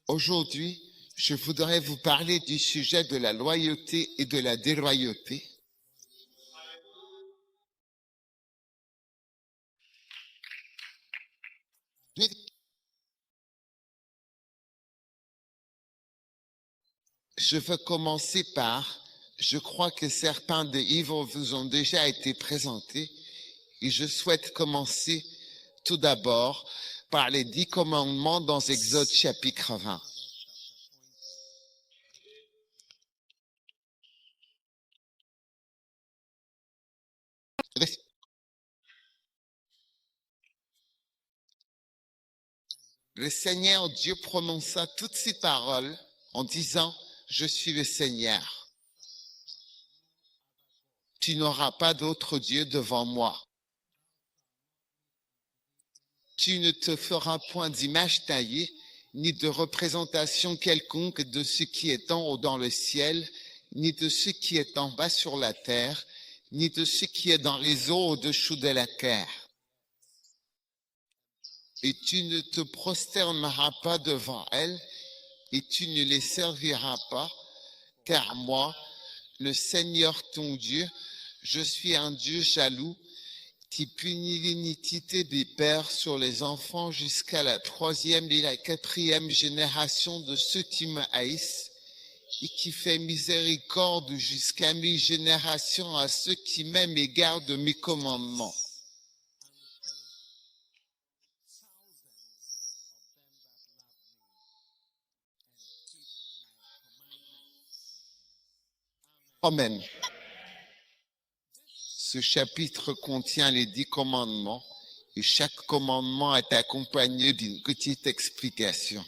Aujourd'hui, je voudrais vous parler du sujet de la loyauté et de la déloyauté. Je veux commencer par, je crois que certains de livres vous ont déjà été présentés et je souhaite commencer tout d'abord par les 10 commandements dans Exode chapitre 20. Le Seigneur Dieu prononça toutes ces paroles en disant, je suis le Seigneur. Tu n'auras pas d'autre Dieu devant moi. Tu ne te feras point d'image taillée, ni de représentation quelconque de ce qui est en haut dans le ciel, ni de ce qui est en bas sur la terre, ni de ce qui est dans les eaux au-dessous de la terre. Et tu ne te prosterneras pas devant elles, et tu ne les serviras pas, car moi, le Seigneur ton Dieu, je suis un Dieu jaloux, qui punit l'iniquité des pères sur les enfants jusqu'à la 3e et la 4e génération de ceux qui me haïssent, et qui fait miséricorde jusqu'à 1000 générations à ceux qui m'aiment et gardent mes commandements. Amen. Ce chapitre contient les 10 commandements et chaque commandement est accompagné d'une petite explication.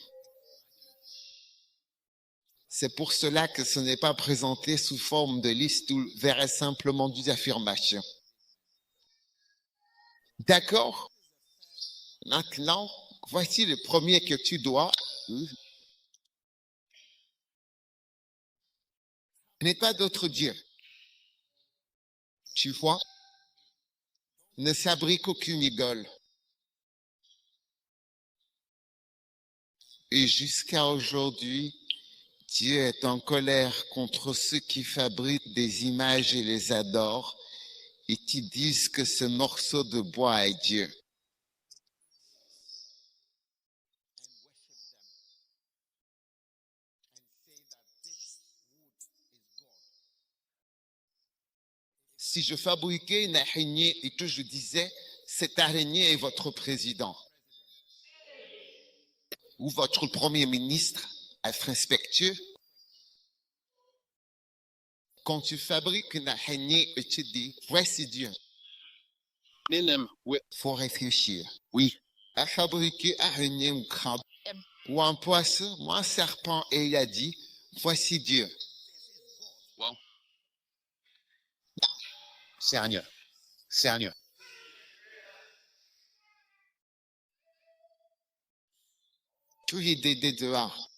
C'est pour cela que ce n'est pas présenté sous forme de liste ou verrait simplement des affirmations. D'accord? Maintenant, voici le premier que tu dois. N'est pas d'autre Dieu. Tu vois? Ne fabrique aucune idole. Et jusqu'à aujourd'hui, Dieu est en colère contre ceux qui fabriquent des images et les adorent et qui disent que ce morceau de bois est Dieu. Si je fabriquais une araignée et que je disais, cette araignée est votre président ou votre premier ministre, être respectueux. Quand tu fabriques une araignée et tu dis, voici Dieu. Faut réfléchir. Oui. À fabriquer araignée ou crabe ou un poisson ou un serpent et il a dit, voici Dieu. Wow. Sérieux. Sérieux. Tous les dédés dehors.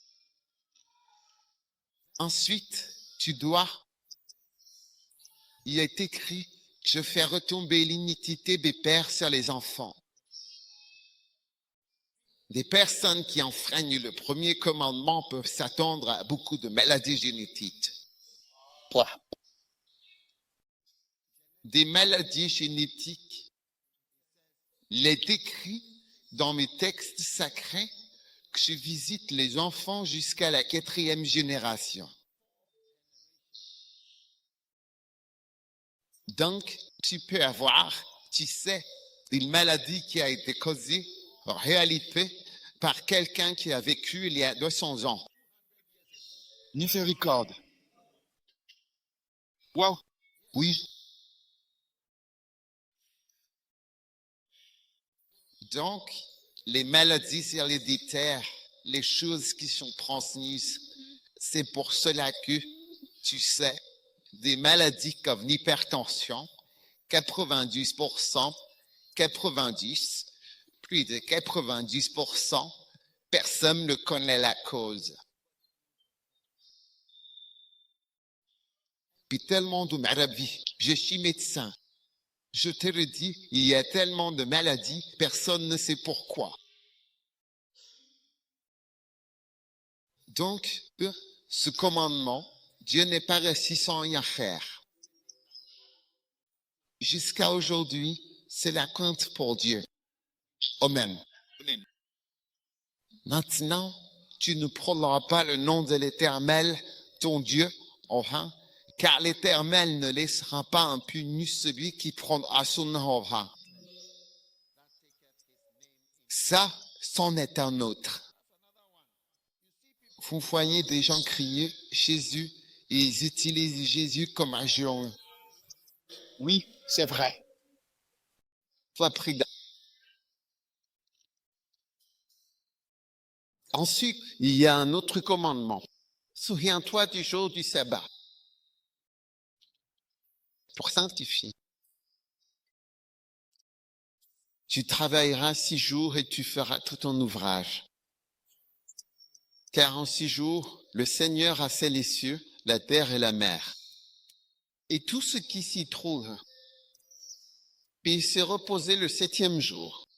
Ensuite, tu dois, il est écrit, je fais retomber l'iniquité des pères sur les enfants. Des personnes qui enfreignent le premier commandement peuvent s'attendre à beaucoup de maladies génétiques. Des maladies génétiques. Il est écrit dans mes textes sacrés que je visite les enfants jusqu'à la 4e génération. Donc, tu peux avoir, tu sais, une maladie qui a été causée en réalité par quelqu'un qui a vécu il y a 200 ans. Miséricorde. Wow. Oui. Donc, les maladies héréditaires, les choses qui sont transmises, c'est pour cela que, tu sais, des maladies comme l'hypertension, 90%, 90, plus de 90%, personne ne connaît la cause. Puis tellement de maladies, je suis médecin. Je te le dis, il y a tellement de maladies, personne ne sait pourquoi. Donc, ce commandement, Dieu n'est pas resté sans rien faire. Jusqu'à aujourd'hui, c'est la crainte pour Dieu. Amen. Maintenant, tu ne prendras pas le nom de l'Éternel, ton Dieu, en vain, car l'Éternel ne laissera pas impuni celui qui prendra son nom en vain. Ça, c'en est un autre. Vous voyez des gens crier Jésus et ils utilisent Jésus comme un géant. Oui, c'est vrai. Sois prudent. Ensuite, il y a un autre commandement. Souviens-toi du jour du sabbat pour sanctifier. Tu travailleras 6 jours et tu feras tout ton ouvrage. Car en 6 jours, le Seigneur a fait les cieux, la terre et la mer, et tout ce qui s'y trouve. Puis il s'est reposé le 7e jour.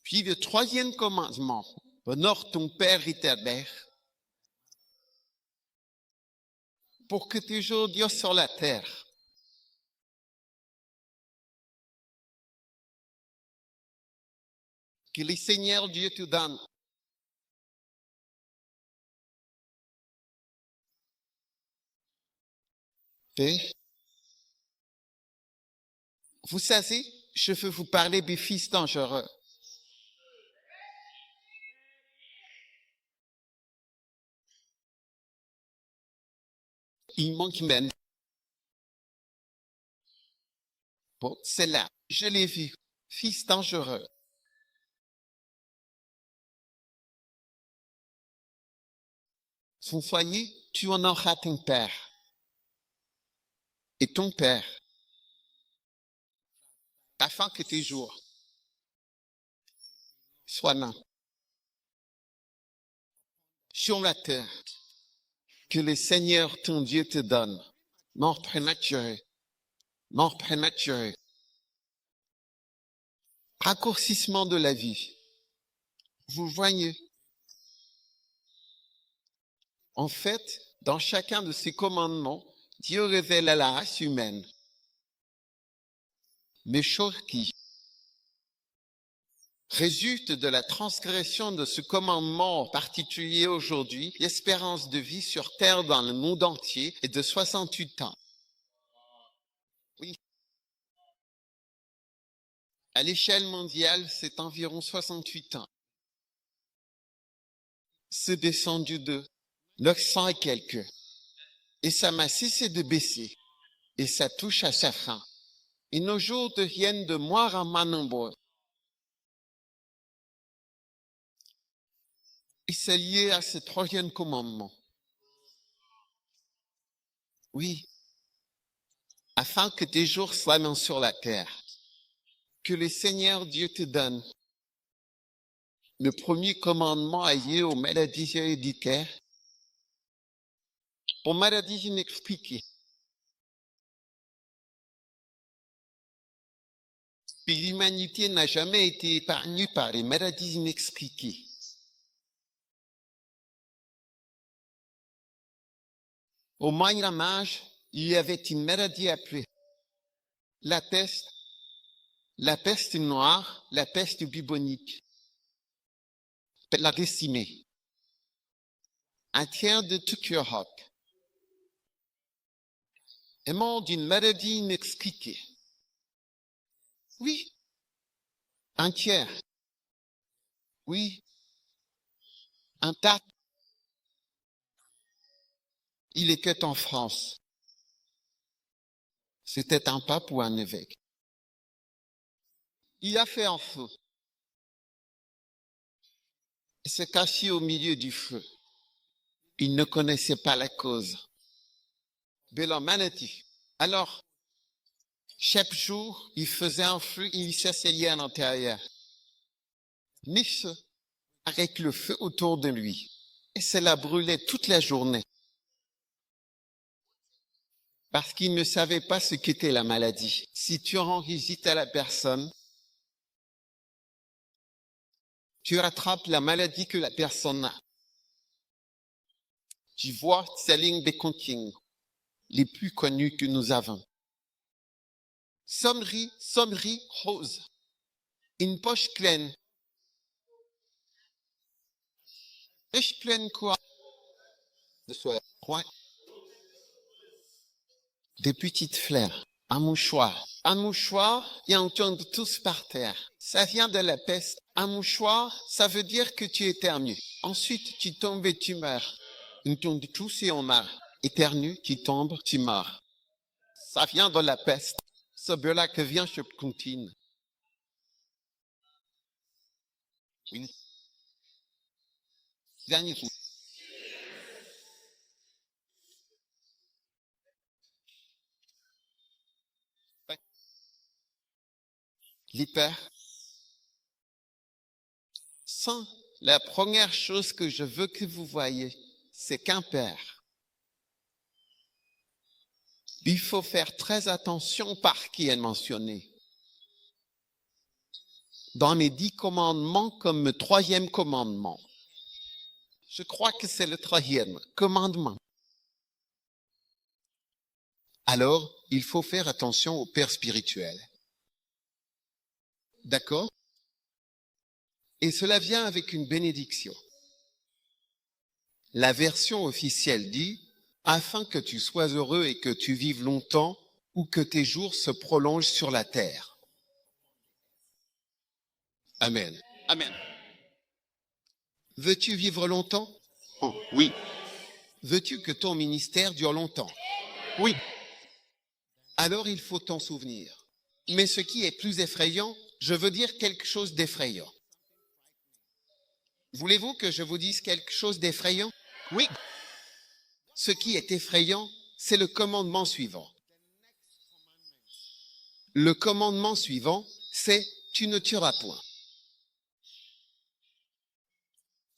Puis le 3e commandement, honore ton père et ta mère, pour que tes jours durent sur la terre. Que le Seigneur Dieu te donne. Vous savez, je veux vous parler des fils dangereux. Il manque même. Bon, c'est là. Je l'ai vu. Fils dangereux. Vous voyez, tu honoreras ton père. Et ton père. Afin que tes jours soient là. Sur la terre. Que le Seigneur ton Dieu te donne. Mort prématurée. Mort prématurée. Raccourcissement de la vie. Vous voyez. En fait, dans chacun de ces commandements, Dieu révèle à la race humaine les choses qui résultent de la transgression de ce commandement en particulier aujourd'hui. L'espérance de vie sur terre dans le monde entier est de 68 ans. Oui. À l'échelle mondiale, c'est environ 68 ans. C'est descendu de 900 et quelques. Et ça n'a cessé de baisser. Et ça touche à sa fin. Et nos jours deviennent de moins en moins nombreux. Et c'est lié à ce 3e commandement. Oui. Afin que tes jours soient longs sur la terre. Que le Seigneur Dieu te donne. Le 1er commandement est lié aux maladies héréditaires, aux maladies inexpliquées. Puis l'humanité n'a jamais été épargnée par les maladies inexpliquées. Au Moyen Âge, il y avait une maladie appelée la peste noire, la peste bubonique, la décimée. Un tiers de toute l'Europe est mort d'une maladie inexpliquée. Oui, un tiers. Oui, un tas. Il était en France. C'était un pape ou un évêque. Il a fait un feu. Il s'est caché au milieu du feu. Il ne connaissait pas la cause. Belomanati. Alors, chaque jour, il faisait un feu, il s'asseyait à l'intérieur. Ni feu, avec le feu autour de lui. Et cela brûlait toute la journée. Parce qu'il ne savait pas ce qu'était la maladie. Si tu rends visite à la personne, Tu rattrapes la maladie que la personne a. Tu vois ces lignes de consignes, les plus connues que nous avons. Sommerie rose. Une poche pleine. Poche pleine quoi? De soie. Ouais. Des petites fleurs. Un mouchoir. Un mouchoir et on tombe tous par terre. Ça vient de la peste. Un mouchoir, ça veut dire que tu éternues. Ensuite, tu tombes et tu meurs. On tombe tous et on meurt. Éternue, tu tombes, tu meurs. Ça vient de la peste. C'est de là que vient ce contine. Une dernière chose. L'hyper. Sans la première chose que je veux que vous voyez, c'est qu'un père. Il faut faire très attention par qui est mentionné. Dans mes 10 commandements comme le 3e commandement. Je crois que c'est le 3e commandement. Alors, il faut faire attention au père spirituel. D'accord? Et cela vient avec une bénédiction. La version officielle dit « Afin que tu sois heureux et que tu vives longtemps ou que tes jours se prolongent sur la terre. » Amen. Amen. Veux-tu vivre longtemps? Oh, oui. Veux-tu que ton ministère dure longtemps? Oui. Alors il faut t'en souvenir. Mais ce qui est plus effrayant, je veux dire quelque chose d'effrayant. Voulez-vous que je vous dise quelque chose d'effrayant? Oui. Ce qui est effrayant, c'est le commandement suivant. Le commandement suivant, c'est « tu ne tueras point ».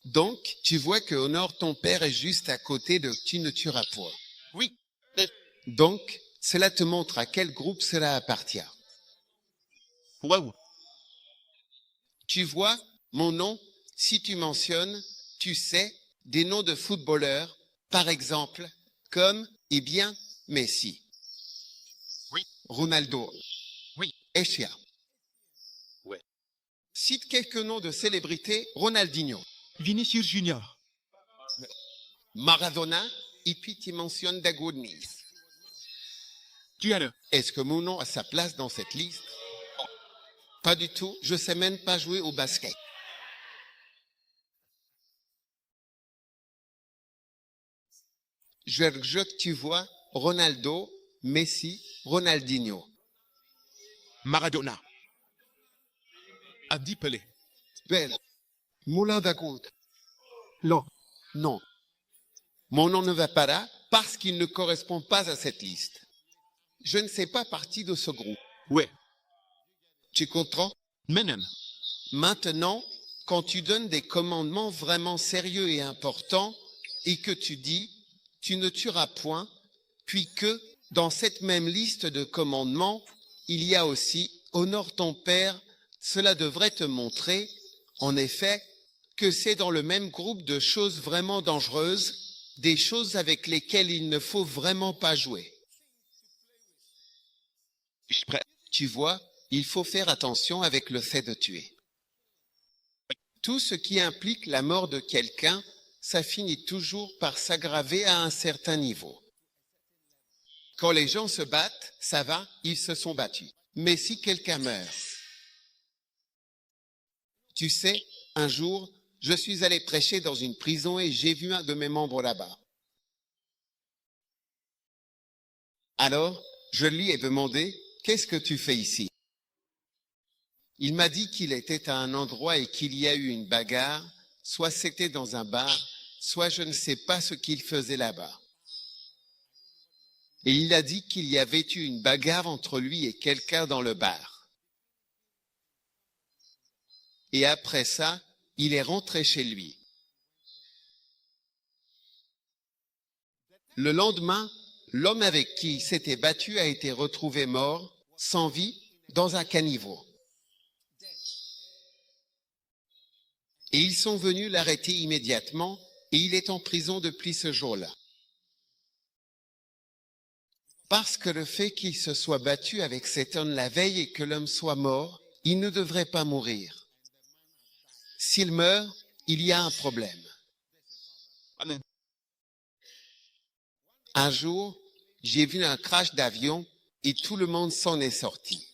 Donc, tu vois que honore ton père est juste à côté de « tu ne tueras point ». Oui. Donc, cela te montre à quel groupe cela appartient. Wow. Tu vois, mon nom, si tu mentionnes, tu sais, des noms de footballeurs, par exemple, comme, eh bien, Messi. Oui. Ronaldo. Oui. Echia. Ouais. Cite quelques noms de célébrités, Ronaldinho. Vinicius Junior. Maradona, et puis tu mentionnes Dagoudnis. Diana. Est-ce que mon nom a sa place dans cette liste? Pas du tout, je sais même pas jouer au basket. Je que tu vois Ronaldo, Messi, Ronaldinho. Maradona. Abdi Pelé. Ben, Moulin d'Agoud. Non, non. Mon nom ne va pas là parce qu'il ne correspond pas à cette liste. Je ne fais pas partie de ce groupe. Ouais. Tu comprends? Menem. Maintenant, quand tu donnes des commandements vraiment sérieux et importants et que tu dis « tu ne tueras point », puis que dans cette même liste de commandements, il y a aussi « honore ton père », cela devrait te montrer, en effet, que c'est dans le même groupe de choses vraiment dangereuses, des choses avec lesquelles il ne faut vraiment pas jouer. Je suis prêt. Tu vois, il faut faire attention avec le fait de tuer. Tout ce qui implique la mort de quelqu'un, ça finit toujours par s'aggraver à un certain niveau. Quand les gens se battent, ça va, ils se sont battus. Mais si quelqu'un meurt, tu sais, un jour, je suis allé prêcher dans une prison et j'ai vu un de mes membres là-bas. Alors, je lui ai demandé, qu'est-ce que tu fais ici? Il m'a dit qu'il était à un endroit et qu'il y a eu une bagarre, soit c'était dans un bar, soit je ne sais pas ce qu'il faisait là-bas. Et il a dit qu'il y avait eu une bagarre entre lui et quelqu'un dans le bar. Et après ça, il est rentré chez lui. Le lendemain, l'homme avec qui il s'était battu a été retrouvé mort, sans vie, dans un caniveau. Et ils sont venus l'arrêter immédiatement, et il est en prison depuis ce jour-là. Parce que le fait qu'il se soit battu avec cet homme la veille et que l'homme soit mort, il ne devrait pas mourir. S'il meurt, il y a un problème. Amen. Un jour, j'ai vu un crash d'avion et tout le monde s'en est sorti.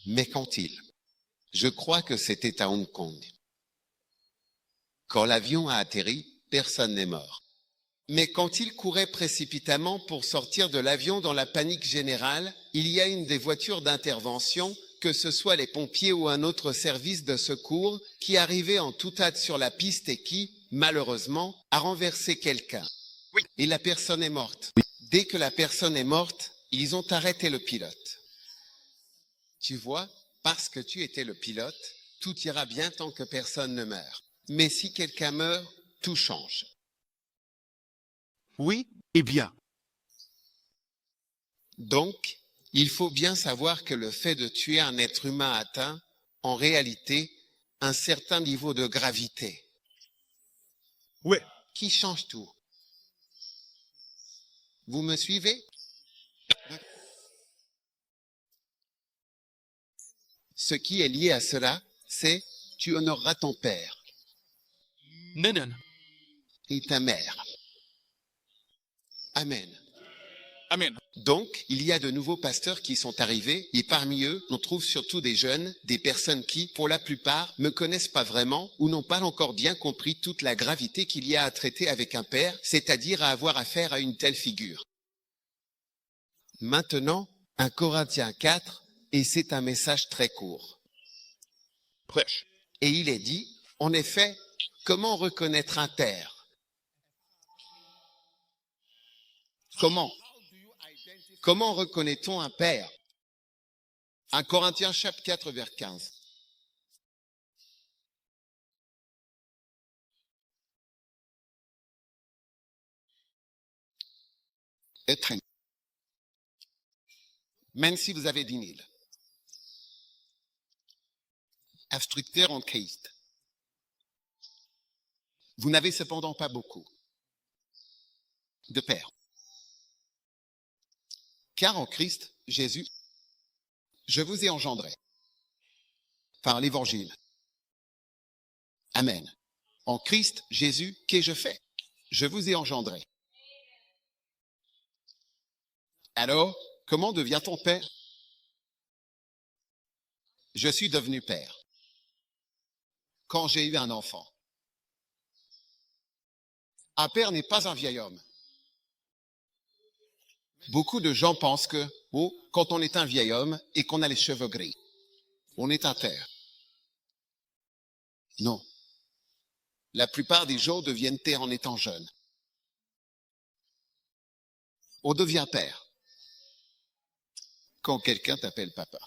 Mais quand-il? Je crois que c'était à Hong Kong. Quand l'avion a atterri, personne n'est mort. Mais quand il courait précipitamment pour sortir de l'avion dans la panique générale, il y a une des voitures d'intervention, que ce soit les pompiers ou un autre service de secours, qui arrivait en toute hâte sur la piste et qui, malheureusement, a renversé quelqu'un. Oui. Et la personne est morte. Dès que la personne est morte, ils ont arrêté le pilote. Tu vois, parce que tu étais le pilote, tout ira bien tant que personne ne meurt. Mais si quelqu'un meurt, tout change. Oui et bien. Donc, il faut bien savoir que le fait de tuer un être humain atteint, en réalité, un certain niveau de gravité Ouais. qui change tout. Vous me suivez? Ce qui est lié à cela, c'est tu honoreras ton père Non, non. et ta mère. Amen. Amen. Donc, il y a de nouveaux pasteurs qui sont arrivés et parmi eux, on trouve surtout des jeunes, des personnes qui, pour la plupart, ne connaissent pas vraiment ou n'ont pas encore bien compris toute la gravité qu'il y a à traiter avec un père, c'est-à-dire à avoir affaire à une telle figure. Maintenant, 1 Corinthiens 4, et c'est un message très court. Prêche. Et il est dit, en effet, comment reconnaître un père? Comment reconnaît-on un père? 1 Corinthiens chapitre 4, vers 15. Étreigne. Même si vous avez 10 000. Instructeur en Christ. Vous n'avez cependant pas beaucoup de pères. Car en Christ, Jésus, je vous ai engendré par l'évangile. Amen. En Christ, Jésus, qu'ai-je fait? Je vous ai engendré. Alors, comment devient-on père? Je suis devenu père quand j'ai eu un enfant. Un père n'est pas un vieil homme. Beaucoup de gens pensent que, quand on est un vieil homme et qu'on a les cheveux gris, on est un père. Non. La plupart des gens deviennent pères en étant jeunes. On devient père quand quelqu'un t'appelle papa.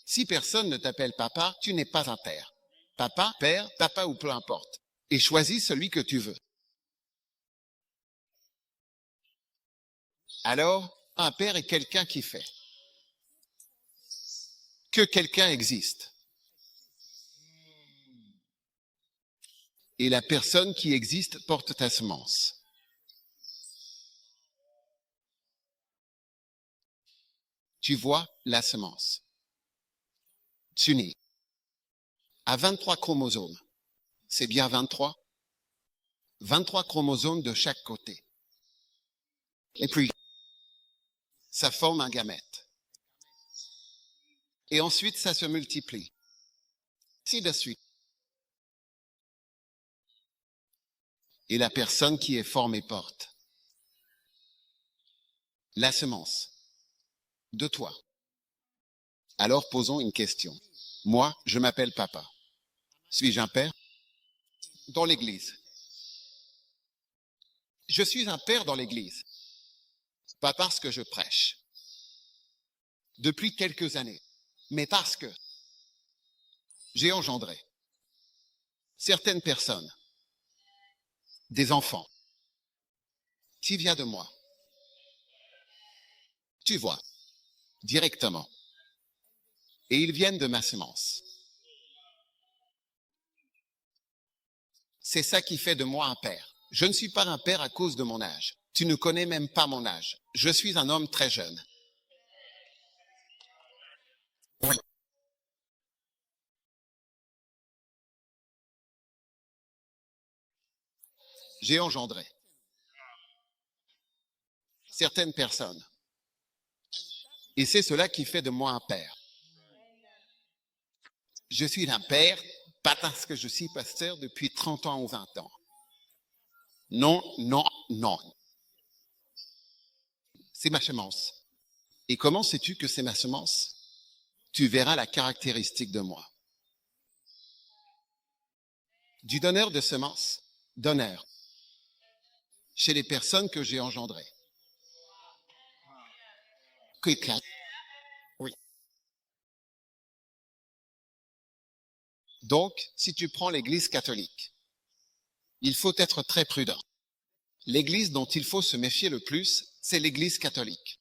Si personne ne t'appelle papa, tu n'es pas un père. Papa, père, papa ou peu importe. Et choisis celui que tu veux. Alors, un père est quelqu'un qui fait. Que quelqu'un existe. Et la personne qui existe porte ta semence. Tu vois la semence. Tu nais à 23 chromosomes. C'est bien 23? 23 chromosomes de chaque côté. Et puis, ça forme un gamète. Et ensuite, ça se multiplie. Ainsi de suite. Et la personne qui est formée porte la semence de toi. Alors posons une question. Moi, je m'appelle papa. Suis-je un père? Dans l'église. Je suis un père dans l'église. Pas parce que je prêche. Depuis quelques années. Mais parce que j'ai engendré certaines personnes, des enfants, qui viennent de moi. Tu vois, directement. Et ils viennent de ma semence. C'est ça qui fait de moi un père. Je ne suis pas un père à cause de mon âge. Tu ne connais même pas mon âge. Je suis un homme très jeune. Oui. J'ai engendré certaines personnes. Et c'est cela qui fait de moi un père. Je suis un père, pas parce que je suis pasteur depuis 30 ans ou 20 ans. Non, non, non. C'est ma semence. Et comment sais-tu que c'est ma semence? Tu verras la caractéristique de moi. Du donneur de semences, donneur, chez les personnes que j'ai engendrées. Oui. Donc, si tu prends l'Église catholique, il faut être très prudent. L'Église dont il faut se méfier le plus, c'est l'Église catholique.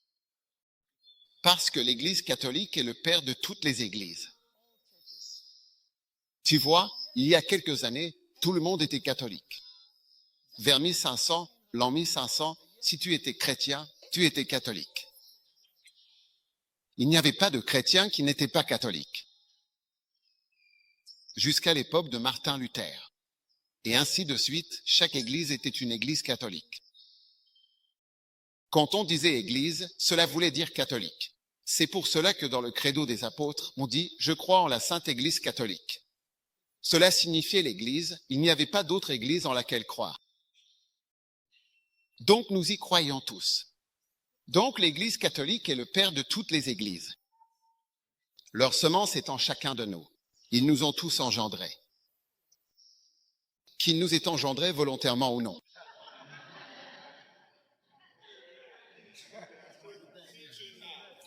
Parce que l'Église catholique est le père de toutes les églises. Tu vois, il y a quelques années, tout le monde était catholique. Vers 1500, l'an 1500, si tu étais chrétien, tu étais catholique. Il n'y avait pas de chrétiens qui n'étaient pas catholiques. Jusqu'à l'époque de Martin Luther. Et ainsi de suite, chaque église était une église catholique. Quand on disait église, cela voulait dire catholique. C'est pour cela que dans le credo des apôtres, on dit « Je crois en la sainte église catholique ». Cela signifiait l'église, il n'y avait pas d'autre église en laquelle croire. Donc nous y croyons tous. Donc l'église catholique est le père de toutes les églises. Leur semence est en chacun de nous. Ils nous ont tous engendrés. Qu'ils nous aient engendrés volontairement ou non.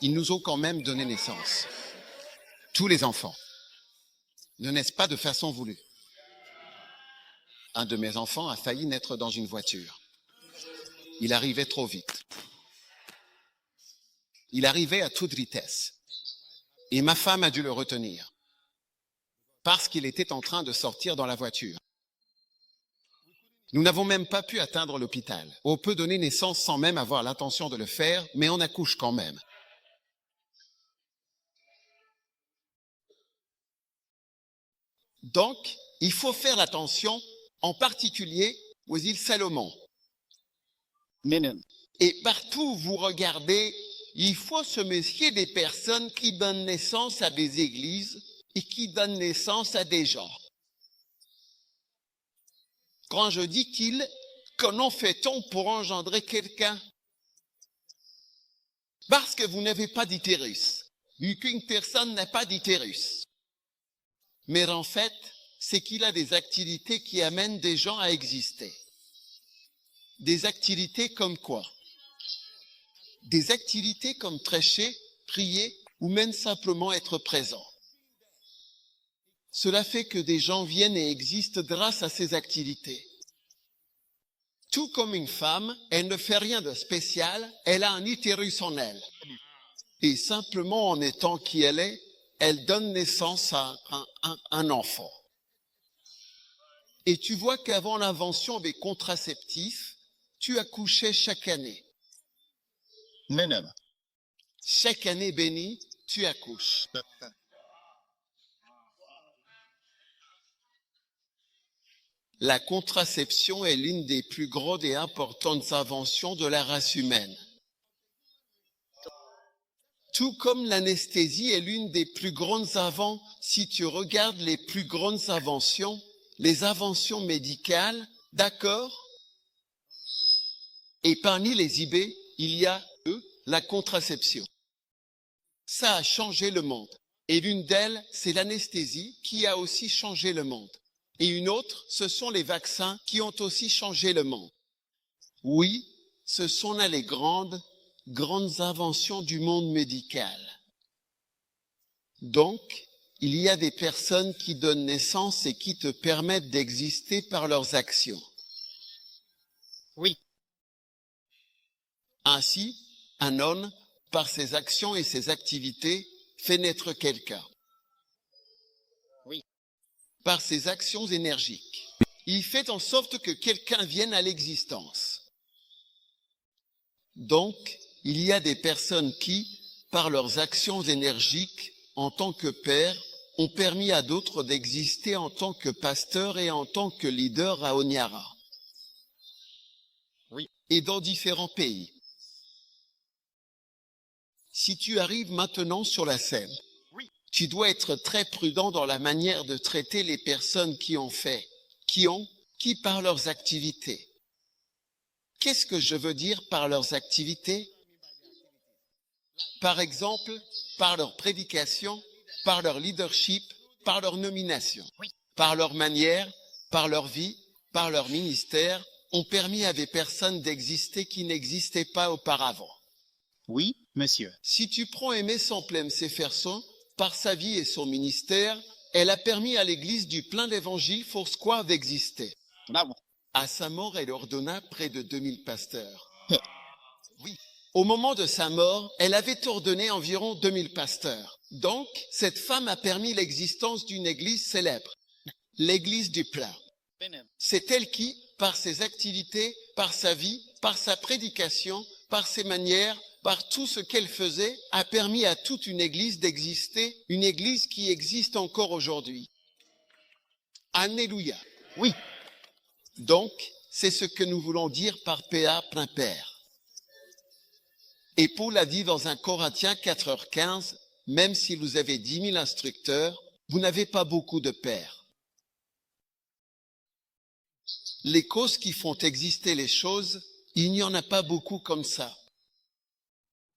Ils nous ont quand même donné naissance. Tous les enfants ne naissent pas de façon voulue. Un de mes enfants a failli naître dans une voiture. Il arrivait trop vite. Il arrivait à toute vitesse. Et ma femme a dû le retenir. Parce qu'il était en train de sortir dans la voiture. Nous n'avons même pas pu atteindre l'hôpital. On peut donner naissance sans même avoir l'intention de le faire, mais on accouche quand même. Donc, il faut faire attention, en particulier aux îles Salomon. Et partout où vous regardez, il faut se méfier des personnes qui donnent naissance à des églises et qui donnent naissance à des gens. Quand je dis qu'ils, comment fait-on pour engendrer quelqu'un? Parce que vous n'avez pas d'utérus. Qu'une personne n'a pas d'utérus. Mais en fait, c'est qu'il a des activités qui amènent des gens à exister. Des activités comme quoi? Des activités comme prêcher, prier ou même simplement être présent. Cela fait que des gens viennent et existent grâce à ces activités. Tout comme une femme, elle ne fait rien de spécial, elle a un utérus en elle. Et simplement en étant qui elle est, elle donne naissance à un enfant. Et tu vois qu'avant l'invention des contraceptifs, tu accouchais chaque année. Chaque année bénie, tu accouches. La contraception est l'une des plus grandes et importantes inventions de la race humaine. Tout comme l'anesthésie est l'une des plus grandes inventions, si tu regardes les plus grandes inventions, les inventions médicales, d'accord? Et parmi les IB, il y a, la contraception. Ça a changé le monde. Et l'une d'elles, c'est l'anesthésie qui a aussi changé le monde. Et une autre, ce sont les vaccins qui ont aussi changé le monde. Oui, ce sont là les grandes inventions du monde médical. Donc, il y a des personnes qui donnent naissance et qui te permettent d'exister par leurs actions. Oui. Ainsi, un homme, par ses actions et ses activités, fait naître quelqu'un. Oui. Par ses actions énergiques. il fait en sorte que quelqu'un vienne à l'existence. Donc, il y a des personnes qui, par leurs actions énergiques en tant que pères, ont permis à d'autres d'exister en tant que pasteurs et en tant que leaders à Honiara. Oui. Et dans différents pays. Si tu arrives maintenant sur la scène, Oui. tu dois être très prudent dans la manière de traiter les personnes qui par leurs activités. Qu'est-ce que je veux dire par leurs activités? Par exemple, par leur prédication, par leur leadership, par leur nomination, Oui. par leur manière, par leur vie, par leur ministère, ont permis à des personnes d'exister qui n'existaient pas auparavant. Oui, monsieur. Si tu prends Aimé Semplem Seferson, par sa vie et son ministère, elle a permis à l'église du plein d'évangile Foursquare d'exister. Bravo. À sa mort, elle ordonna près de 2000 pasteurs. Eh. Oui. Au moment de sa mort, elle avait ordonné environ 2000 pasteurs. Donc, cette femme a permis l'existence d'une église célèbre, l'église du plein. C'est elle qui, par ses activités, par sa vie, par sa prédication, par ses manières, par tout ce qu'elle faisait, a permis à toute une église d'exister, une église qui existe encore aujourd'hui. Alléluia. Oui. Donc, c'est ce que nous voulons dire par PA plein père. Et Paul a dit dans 1 Corinthiens 4h15, même si vous avez 10 000 instructeurs, vous n'avez pas beaucoup de pères. Les causes qui font exister les choses, il n'y en a pas beaucoup comme ça.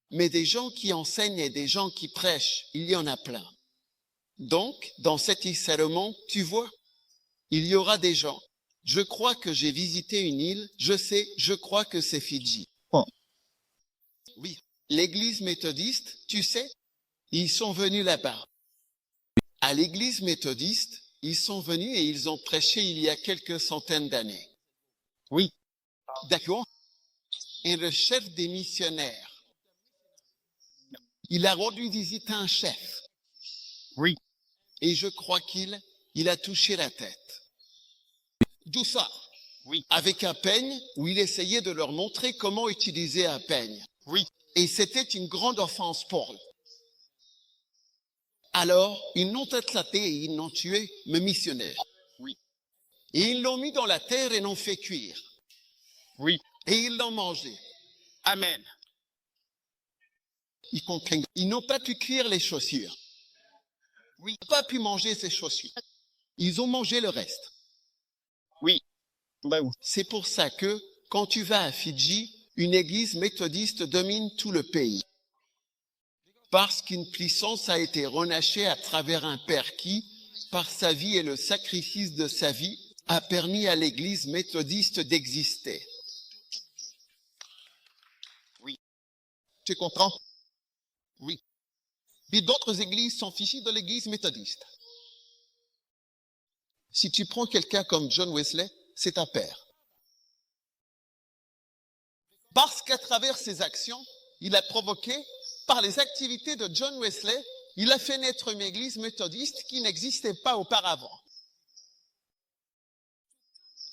Mais des gens qui enseignent et des gens qui prêchent, il y en a plein. Donc, dans cet isolement, tu vois, il y aura des gens. Je crois que j'ai visité une île, je crois que c'est Fidji. Oh. Oui, l'église méthodiste, tu sais, ils sont venus là-bas. À l'église méthodiste, ils sont venus et ils ont prêché il y a quelques centaines d'années. Oui. D'accord? Et le chef des missionnaires, il a rendu visite à un chef. Oui. Et je crois qu'il a touché la tête. D'où ça? Oui. Avec un peigne où il essayait de leur montrer comment utiliser un peigne. Oui. Et c'était une grande offense pour eux. Alors, ils l'ont éclaté et ils l'ont tué, le missionnaire. Oui. Et ils l'ont mis dans la terre et l'ont fait cuire. Oui. Et ils l'ont mangé. Amen. Ils n'ont pas pu cuire les chaussures. Oui. Ils n'ont pas pu manger ces chaussures. Ils ont mangé le reste. Oui. Bravo. C'est pour ça que, quand tu vas à Fidji, une église méthodiste domine tout le pays. Parce qu'une puissance a été relâchée à travers un père qui, par sa vie et le sacrifice de sa vie, a permis à l'église méthodiste d'exister. Oui. Tu comprends? Oui. Puis d'autres églises sont fichées de l'église méthodiste. Si tu prends quelqu'un comme John Wesley, c'est un père. Parce qu'à travers ses actions, il a provoqué, par les activités de John Wesley, il a fait naître une église méthodiste qui n'existait pas auparavant.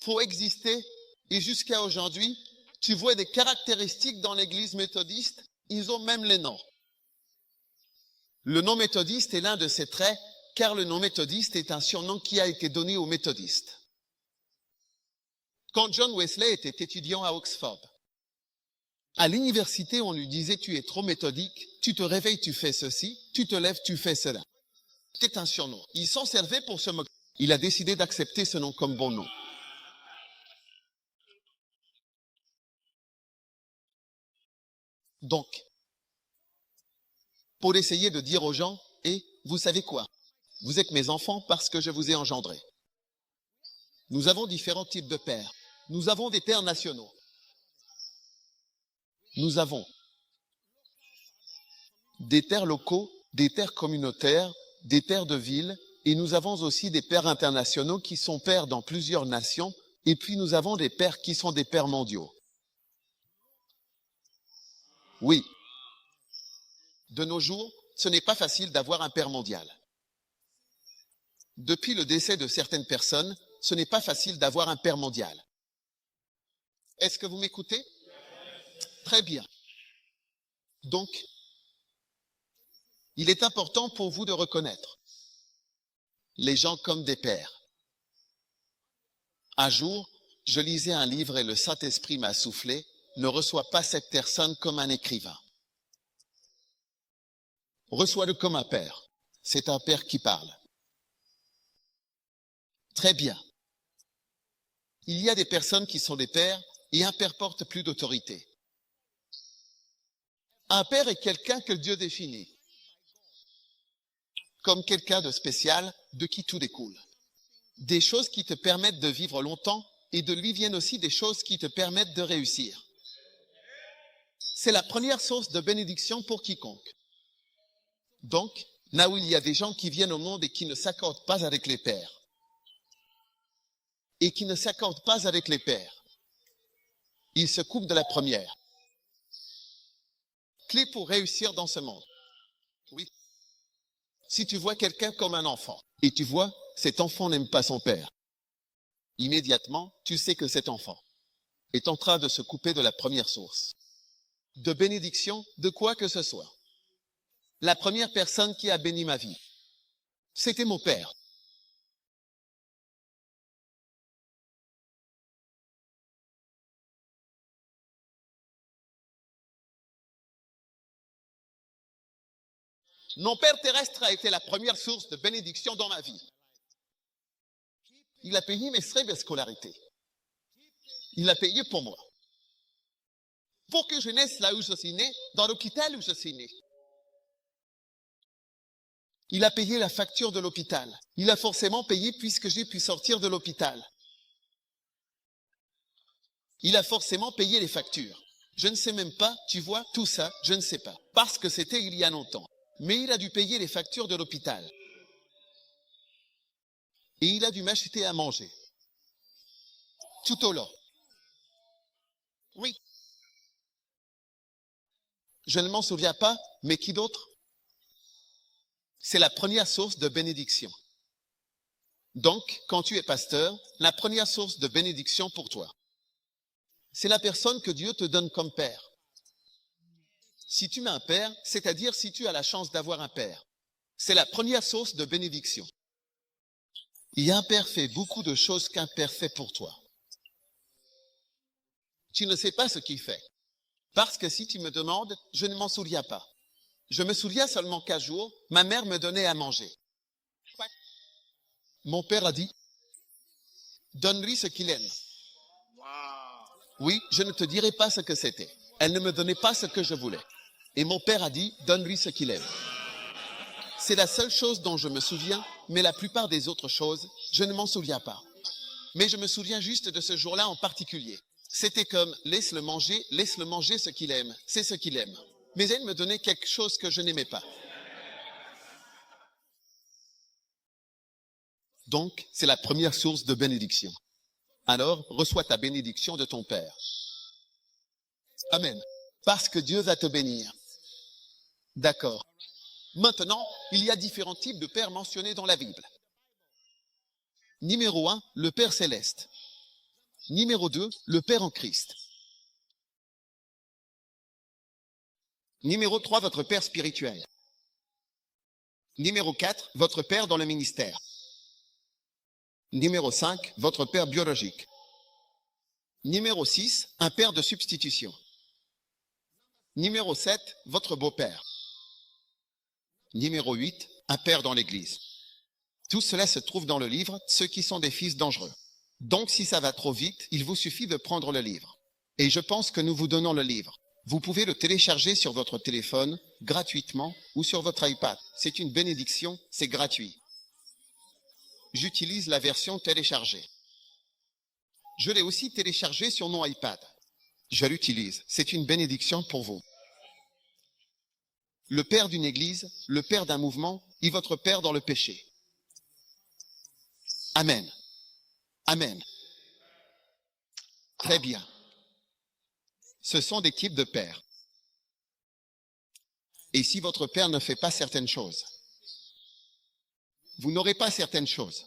Faut exister, et jusqu'à aujourd'hui, tu vois des caractéristiques dans l'église méthodiste, ils ont même les noms. Le nom méthodiste est l'un de ses traits, car le nom méthodiste est un surnom qui a été donné aux méthodistes. Quand John Wesley était étudiant à Oxford, à l'université, on lui disait, tu es trop méthodique, tu te réveilles, tu fais ceci, tu te lèves, tu fais cela. C'était un surnom. Il s'en servait pour se moquer. Il a décidé d'accepter ce nom comme bon nom. Donc, pour essayer de dire aux gens, vous savez quoi? Vous êtes mes enfants parce que je vous ai engendrés. Nous avons différents types de pères. Nous avons des pères nationaux. Nous avons des pères locaux, des pères communautaires, des pères de ville, et nous avons aussi des pères internationaux qui sont pères dans plusieurs nations, et puis nous avons des pères qui sont des pères mondiaux. Oui. De nos jours, ce n'est pas facile d'avoir un père mondial. Depuis le décès de certaines personnes, ce n'est pas facile d'avoir un Père mondial. Est-ce que vous m'écoutez? Très bien. Donc, il est important pour vous de reconnaître les gens comme des pères. Un jour, je lisais un livre et le Saint-Esprit m'a soufflé, ne reçois pas cette personne comme un écrivain. Reçois-le comme un père. C'est un père qui parle. Très bien. Il y a des personnes qui sont des pères et un père porte plus d'autorité. Un père est quelqu'un que Dieu définit comme quelqu'un de spécial, de qui tout découle. Des choses qui te permettent de vivre longtemps et de lui viennent aussi des choses qui te permettent de réussir. C'est la première source de bénédiction pour quiconque. Donc, là où il y a des gens qui viennent au monde et qui ne s'accordent pas avec les pères, et qui ne s'accordent pas avec les pères, ils se coupent de la première. Clé pour réussir dans ce monde. Oui. Si tu vois quelqu'un comme un enfant, et tu vois, cet enfant n'aime pas son père, immédiatement, tu sais que cet enfant est en train de se couper de la première source, de bénédiction, de quoi que ce soit. La première personne qui a béni ma vie, c'était mon père. Mon père terrestre a été la première source de bénédiction dans ma vie. Il a payé mes frais de scolarité. Il a payé pour moi. Pour que je naisse là où je suis né, dans l'hôpital où je suis né. Il a payé la facture de l'hôpital. Il a forcément payé puisque j'ai pu sortir de l'hôpital. Il a forcément payé les factures. Je ne sais même pas, tu vois, tout ça, je ne sais pas. Parce que c'était il y a longtemps. Mais il a dû payer les factures de l'hôpital. Et il a dû m'acheter à manger. Tout au long. Oui. Je ne m'en souviens pas, mais qui d'autre? C'est la première source de bénédiction. Donc, quand tu es pasteur, la première source de bénédiction pour toi, c'est la personne que Dieu te donne comme père. Si tu mets un père, c'est-à-dire si tu as la chance d'avoir un père, c'est la première source de bénédiction. Et un père fait beaucoup de choses qu'un père fait pour toi. Tu ne sais pas ce qu'il fait. Parce que si tu me demandes, je ne m'en souviens pas. Je me souviens seulement qu'un jour, ma mère me donnait à manger. Mon père a dit, donne-lui ce qu'il aime. Oui, je ne te dirai pas ce que c'était. Elle ne me donnait pas ce que je voulais. Et mon père a dit, donne-lui ce qu'il aime. C'est la seule chose dont je me souviens, mais la plupart des autres choses, je ne m'en souviens pas. Mais je me souviens juste de ce jour-là en particulier. C'était comme, laisse-le manger ce qu'il aime, c'est ce qu'il aime. Mais elle me donnait quelque chose que je n'aimais pas. Donc, c'est la première source de bénédiction. Alors, reçois ta bénédiction de ton Père. Amen. Parce que Dieu va te bénir. D'accord. Maintenant, il y a différents types de pères mentionnés dans la Bible. Numéro 1, le Père céleste. Numéro 2, le Père en Christ. Numéro 3, votre Père spirituel. Numéro 4, votre Père dans le ministère. Numéro 5, votre Père biologique. Numéro 6, un Père de substitution. Numéro 7, votre beau-père. Numéro 8, un Père dans l'Église. Tout cela se trouve dans le livre, ceux qui sont des fils dangereux. Donc si ça va trop vite, il vous suffit de prendre le livre. Et je pense que nous vous donnons le livre. Vous pouvez le télécharger sur votre téléphone, gratuitement, ou sur votre iPad. C'est une bénédiction, c'est gratuit. J'utilise la version téléchargée. Je l'ai aussi téléchargé sur mon iPad. Je l'utilise, c'est une bénédiction pour vous. Le père d'une église, le père d'un mouvement, et votre père dans le péché. Amen. Amen. Très bien. Ce sont des types de pères. Et si votre père ne fait pas certaines choses, vous n'aurez pas certaines choses.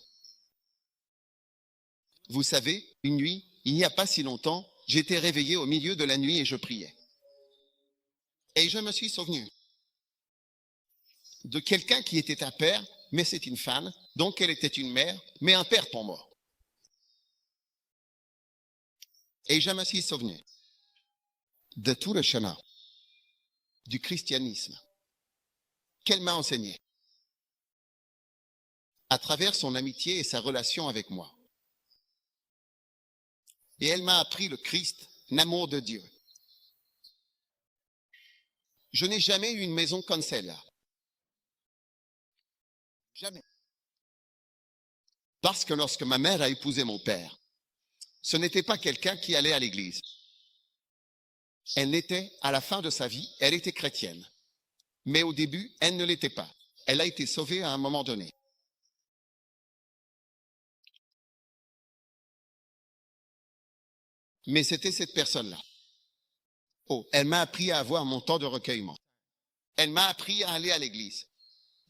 Vous savez, une nuit, il n'y a pas si longtemps, j'étais réveillé au milieu de la nuit et je priais. Et je me suis souvenu de quelqu'un qui était un père, mais c'est une femme, donc elle était une mère, mais un père pour moi. Et je me suis souvenu de tout le chemin du christianisme qu'elle m'a enseigné à travers son amitié et sa relation avec moi. Et elle m'a appris le Christ, l'amour de Dieu. Je n'ai jamais eu une maison comme celle-là. Jamais. Parce que lorsque ma mère a épousé mon père, ce n'était pas quelqu'un qui allait à l'église. Elle l'était à la fin de sa vie, elle était chrétienne. Mais au début, elle ne l'était pas. Elle a été sauvée à un moment donné. Mais c'était cette personne-là. Oh, elle m'a appris à avoir mon temps de recueillement. Elle m'a appris à aller à l'église.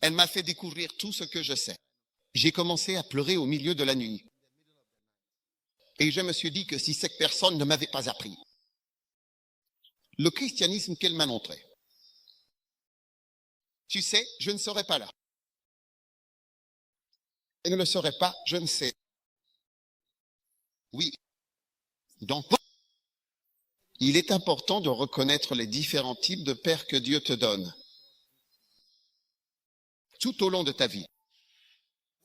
Elle m'a fait découvrir tout ce que je sais. J'ai commencé à pleurer au milieu de la nuit. Et je me suis dit que si cette personne ne m'avait pas appris le christianisme qu'elle m'a montré, tu sais, je ne serais pas là. Elle ne le serait pas, je ne sais. Oui. Donc, il est important de reconnaître les différents types de pères que Dieu te donne tout au long de ta vie.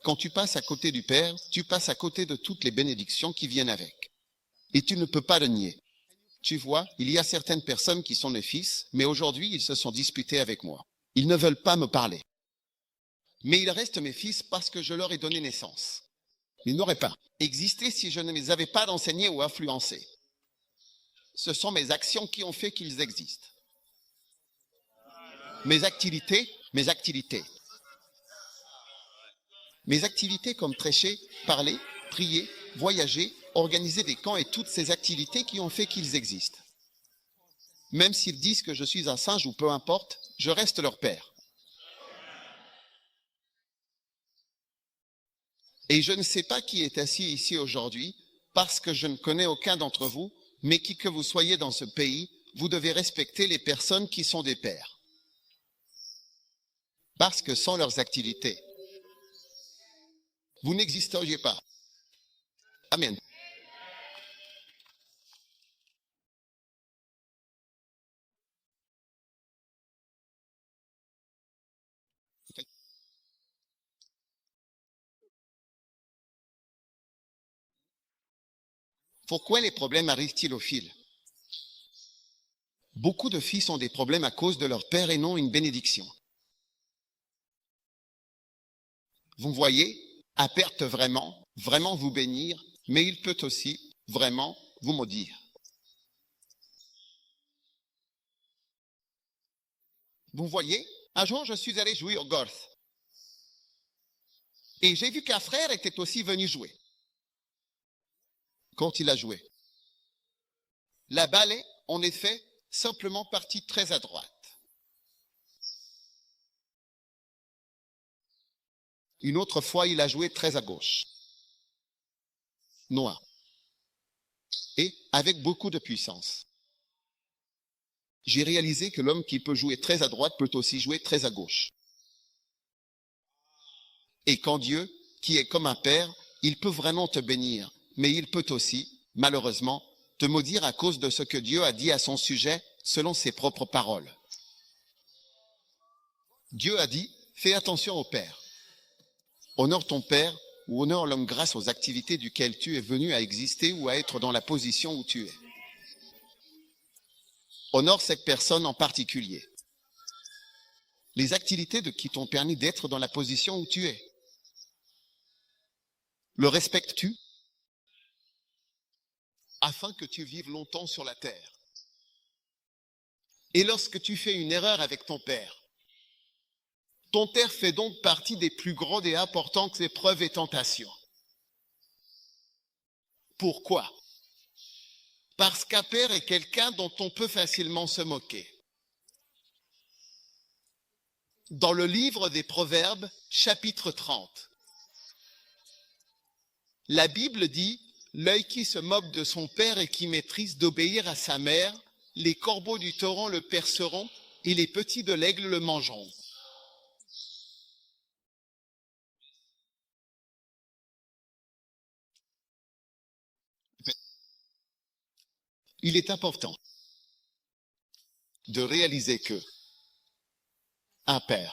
Quand tu passes à côté du Père, tu passes à côté de toutes les bénédictions qui viennent avec. Et tu ne peux pas le nier. Tu vois, il y a certaines personnes qui sont mes fils, mais aujourd'hui, ils se sont disputés avec moi. Ils ne veulent pas me parler. Mais ils restent mes fils parce que je leur ai donné naissance. Ils n'auraient pas existé si je ne les avais pas enseignés ou influencés. Ce sont mes actions qui ont fait qu'ils existent. Mes activités comme prêcher, parler, prier, voyager, organiser des camps et toutes ces activités qui ont fait qu'ils existent. Même s'ils disent que je suis un singe ou peu importe, je reste leur père. Et je ne sais pas qui est assis ici aujourd'hui, parce que je ne connais aucun d'entre vous, mais qui que vous soyez dans ce pays, vous devez respecter les personnes qui sont des pères. Parce que sans leurs activités, vous n'existeriez pas. Amen. Pourquoi les problèmes arrivent-ils aux fils? Beaucoup de fils ont des problèmes à cause de leur père et non une bénédiction. Vous voyez, à perte vraiment vous bénir, mais il peut aussi vraiment vous maudire. Vous voyez, un jour je suis allé jouer au golf. Et j'ai vu qu'un frère était aussi venu jouer. Quand il a joué, la balle est, en effet, simplement partie très à droite. Une autre fois, il a joué très à gauche. Noir. Et avec beaucoup de puissance. J'ai réalisé que l'homme qui peut jouer très à droite peut aussi jouer très à gauche. Et quand Dieu, qui est comme un père, il peut vraiment te bénir, mais il peut aussi, malheureusement, te maudire à cause de ce que Dieu a dit à son sujet selon ses propres paroles. Dieu a dit, fais attention au père. Honore ton père ou honore l'homme grâce aux activités duquel tu es venu à exister ou à être dans la position où tu es. Honore cette personne en particulier. Les activités de qui t'ont permis d'être dans la position où tu es. Le respectes-tu afin que tu vives longtemps sur la terre? Et lorsque tu fais une erreur avec ton père fait donc partie des plus grandes et importantes épreuves et tentations. Pourquoi? Parce qu'un père est quelqu'un dont on peut facilement se moquer. Dans le livre des Proverbes, chapitre 30, la Bible dit L'œil qui se moque de son père et qui maîtrise d'obéir à sa mère, les corbeaux du torrent le perceront et les petits de l'aigle le mangeront. Il est important de réaliser que un père,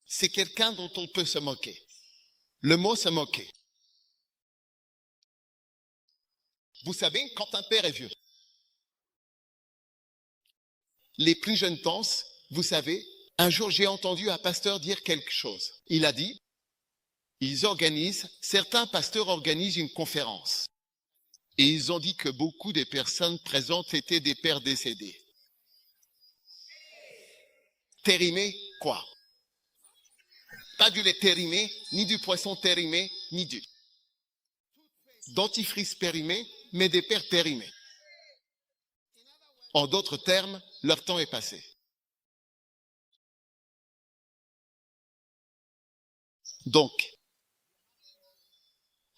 c'est quelqu'un dont on peut se moquer. Le mot se moquer. Vous savez, quand un père est vieux, les plus jeunes pensent, vous savez, un jour j'ai entendu un pasteur dire quelque chose. Il a dit, certains pasteurs organisent une conférence. Et ils ont dit que beaucoup des personnes présentes étaient des pères décédés. Térimé, quoi? Pas du lait térimé, ni du poisson térimé, ni du dentifrice périmé, mais des pères périmés. En d'autres termes, leur temps est passé. Donc,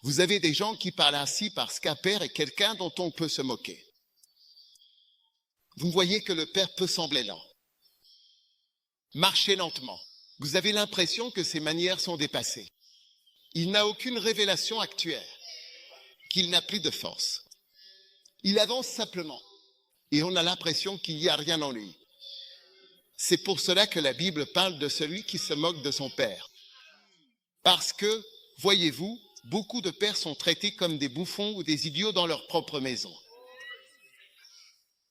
vous avez des gens qui parlent ainsi parce qu'un père est quelqu'un dont on peut se moquer. Vous voyez que le père peut sembler lent. Marcher lentement. Vous avez l'impression que ses manières sont dépassées. Il n'a aucune révélation actuelle, qu'il n'a plus de force. Il avance simplement et on a l'impression qu'il n'y a rien en lui. C'est pour cela que la Bible parle de celui qui se moque de son père. Parce que, voyez-vous, beaucoup de pères sont traités comme des bouffons ou des idiots dans leur propre maison,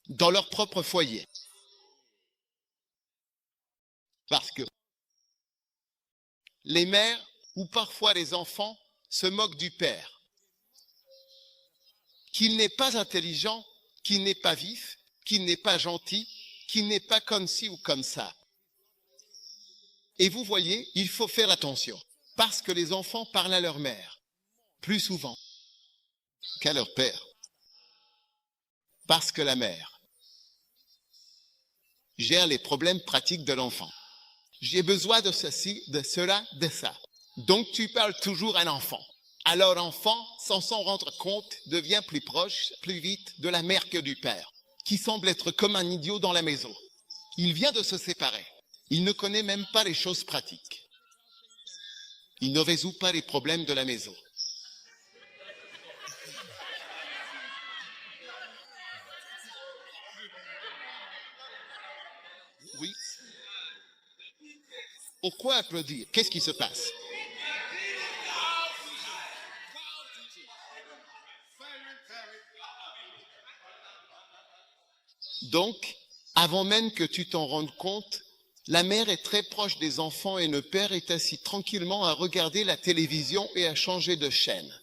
dans leur propre foyer. Parce que les mères ou parfois les enfants se moquent du père, qu'il n'est pas intelligent, qu'il n'est pas vif, qu'il n'est pas gentil, qu'il n'est pas comme ci ou comme ça. Et vous voyez, il faut faire attention, parce que les enfants parlent à leur mère plus souvent qu'à leur père. Parce que la mère gère les problèmes pratiques de l'enfant. J'ai besoin de ceci, de cela, de ça. Donc tu parles toujours à l'enfant. Alors l'enfant, sans s'en rendre compte, devient plus proche, plus vite de la mère que du père, qui semble être comme un idiot dans la maison. Il vient de se séparer. Il ne connaît même pas les choses pratiques. Il ne résout pas les problèmes de la maison. Oui. Pourquoi applaudir? Qu'est-ce qui se passe? Donc, avant même que tu t'en rendes compte, la mère est très proche des enfants et le père est assis tranquillement à regarder la télévision et à changer de chaîne.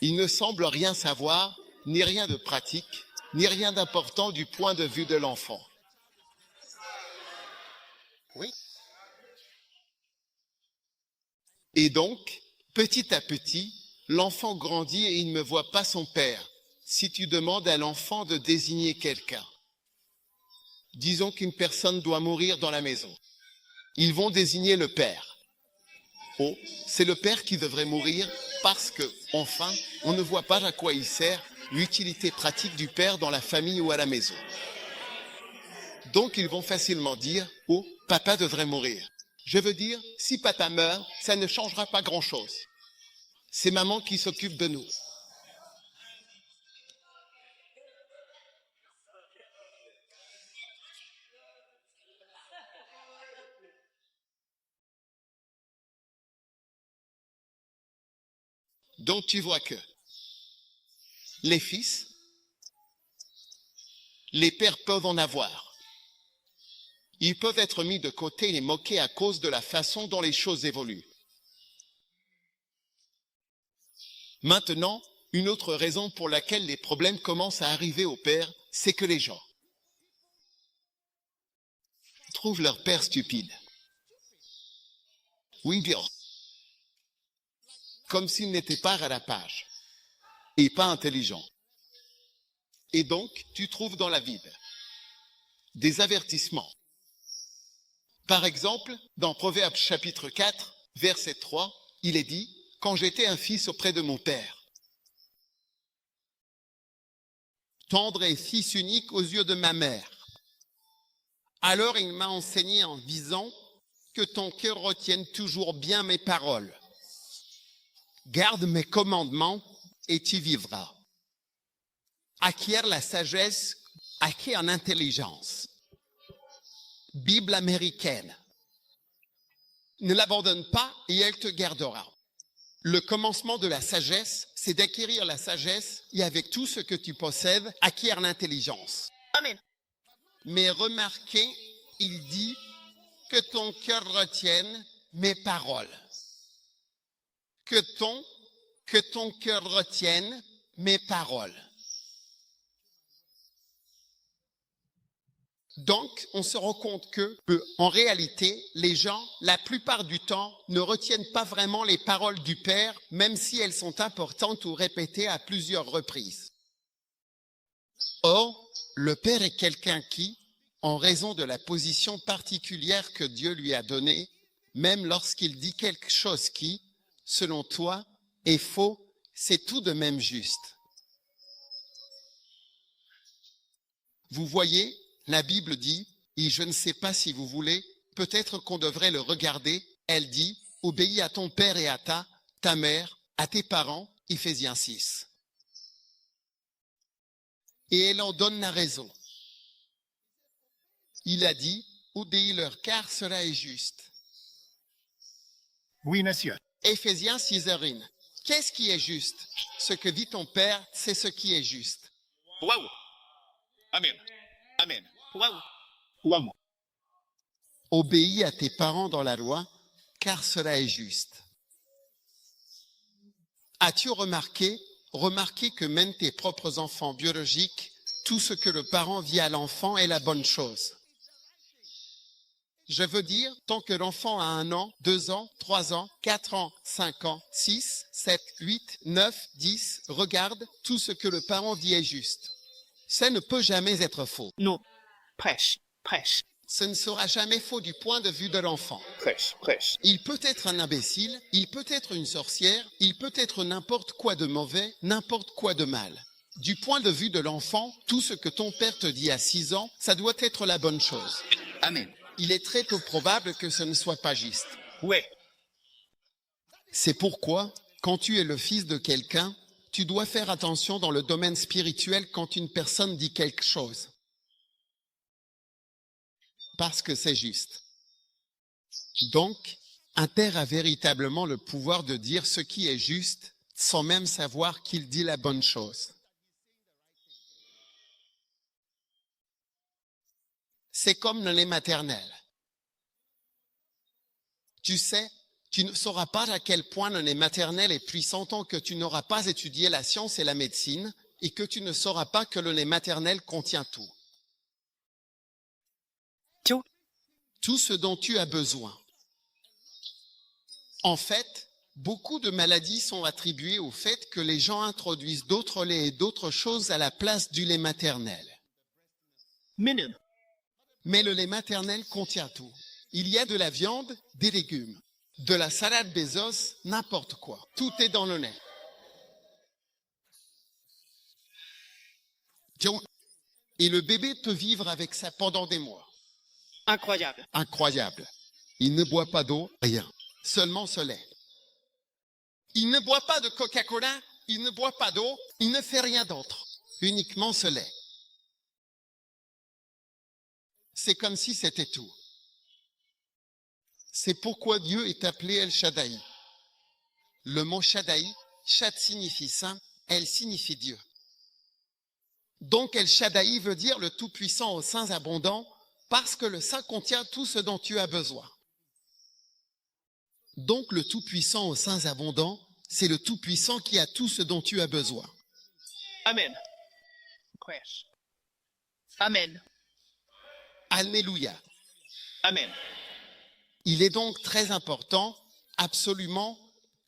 Il ne semble rien savoir, ni rien de pratique, ni rien d'important du point de vue de l'enfant. Oui. Et donc, petit à petit, l'enfant grandit et il ne voit pas son père. Si tu demandes à l'enfant de désigner quelqu'un, disons qu'une personne doit mourir dans la maison, ils vont désigner le père. Oh, c'est le père qui devrait mourir parce que, enfin, on ne voit pas à quoi il sert l'utilité pratique du père dans la famille ou à la maison. Donc ils vont facilement dire, oh, papa devrait mourir. Je veux dire, si papa meurt, ça ne changera pas grand-chose. C'est maman qui s'occupe de nous. Donc tu vois que les fils, les pères peuvent en avoir. Ils peuvent être mis de côté et moqués à cause de la façon dont les choses évoluent. Maintenant, une autre raison pour laquelle les problèmes commencent à arriver aux pères, c'est que les gens trouvent leur père stupide. Oui, bien. Comme s'il n'était pas à la page et pas intelligent. Et donc, tu trouves dans la Bible des avertissements. Par exemple, dans Proverbes chapitre 4, verset 3, il est dit « Quand j'étais un fils auprès de mon père, tendre et fils unique aux yeux de ma mère, alors il m'a enseigné en disant que ton cœur retienne toujours bien mes paroles. Garde mes commandements et tu vivras. » Acquiert la sagesse, acquiert l'intelligence. Bible américaine. Ne l'abandonne pas et elle te gardera. Le commencement de la sagesse, c'est d'acquérir la sagesse et avec tout ce que tu possèdes, acquiert l'intelligence. Amen. Mais remarquez, il dit que ton cœur retienne mes paroles. Que ton cœur retienne mes paroles. Donc, on se rend compte que, en réalité, les gens, la plupart du temps, ne retiennent pas vraiment les paroles du Père, même si elles sont importantes ou répétées à plusieurs reprises. Or, le Père est quelqu'un qui, en raison de la position particulière que Dieu lui a donnée, même lorsqu'il dit quelque chose qui, selon toi, est faux, c'est tout de même juste. Vous voyez, la Bible dit, et je ne sais pas si vous voulez, peut-être qu'on devrait le regarder, elle dit, obéis à ton père et à ta mère, à tes parents, Éphésiens 6. Et elle en donne la raison. Il a dit, obéis-leur car cela est juste. Oui, monsieur. Éphésiens 6:1. Qu'est-ce qui est juste? Ce que dit ton père, c'est ce qui est juste. Wow. Amen. Amen. Wow. Wow. Obéis à tes parents dans la loi, car cela est juste. As-tu remarqué que même tes propres enfants biologiques, tout ce que le parent vit à l'enfant est la bonne chose. Je veux dire, tant que l'enfant a 1 an, 2 ans, 3 ans, 4 ans, 5 ans, 6, 7, 8, 9, 10, regarde, tout ce que le parent dit est juste. Ça ne peut jamais être faux. Non. Prêche. Prêche. Ce ne sera jamais faux du point de vue de l'enfant. Prêche. Prêche. Il peut être un imbécile, il peut être une sorcière, il peut être n'importe quoi de mauvais, n'importe quoi de mal. Du point de vue de l'enfant, tout ce que ton père te dit à 6 ans, ça doit être la bonne chose. Amen. Il est très peu probable que ce ne soit pas juste. Oui. C'est pourquoi, quand tu es le fils de quelqu'un, tu dois faire attention dans le domaine spirituel quand une personne dit quelque chose. Parce que c'est juste. Donc, un père a véritablement le pouvoir de dire ce qui est juste sans même savoir qu'il dit la bonne chose. C'est comme le lait maternel. Tu sais, tu ne sauras pas à quel point le lait maternel est puissant tant que tu n'auras pas étudié la science et la médecine et que tu ne sauras pas que le lait maternel contient tout. Tout. Tout ce dont tu as besoin. En fait, beaucoup de maladies sont attribuées au fait que les gens introduisent d'autres laits et d'autres choses à la place du lait maternel. Minute. Mais le lait maternel contient tout. Il y a de la viande, des légumes, de la salade Bezos, n'importe quoi. Tout est dans le lait. Et le bébé peut vivre avec ça pendant des mois. Incroyable. Incroyable. Il ne boit pas d'eau, rien. Seulement ce lait. Il ne boit pas de Coca-Cola, il ne boit pas d'eau, il ne fait rien d'autre. Uniquement ce lait. C'est comme si c'était tout. C'est pourquoi Dieu est appelé El Shaddai. Le mot Shaddai, Shad signifie saint, El signifie Dieu. Donc El Shaddai veut dire le Tout-Puissant aux saints abondants, parce que le saint contient tout ce dont tu as besoin. Donc le Tout-Puissant aux saints abondants, c'est le Tout-Puissant qui a tout ce dont tu as besoin. Amen. Prêche. Amen. Alléluia. Amen. Il est donc très important, absolument,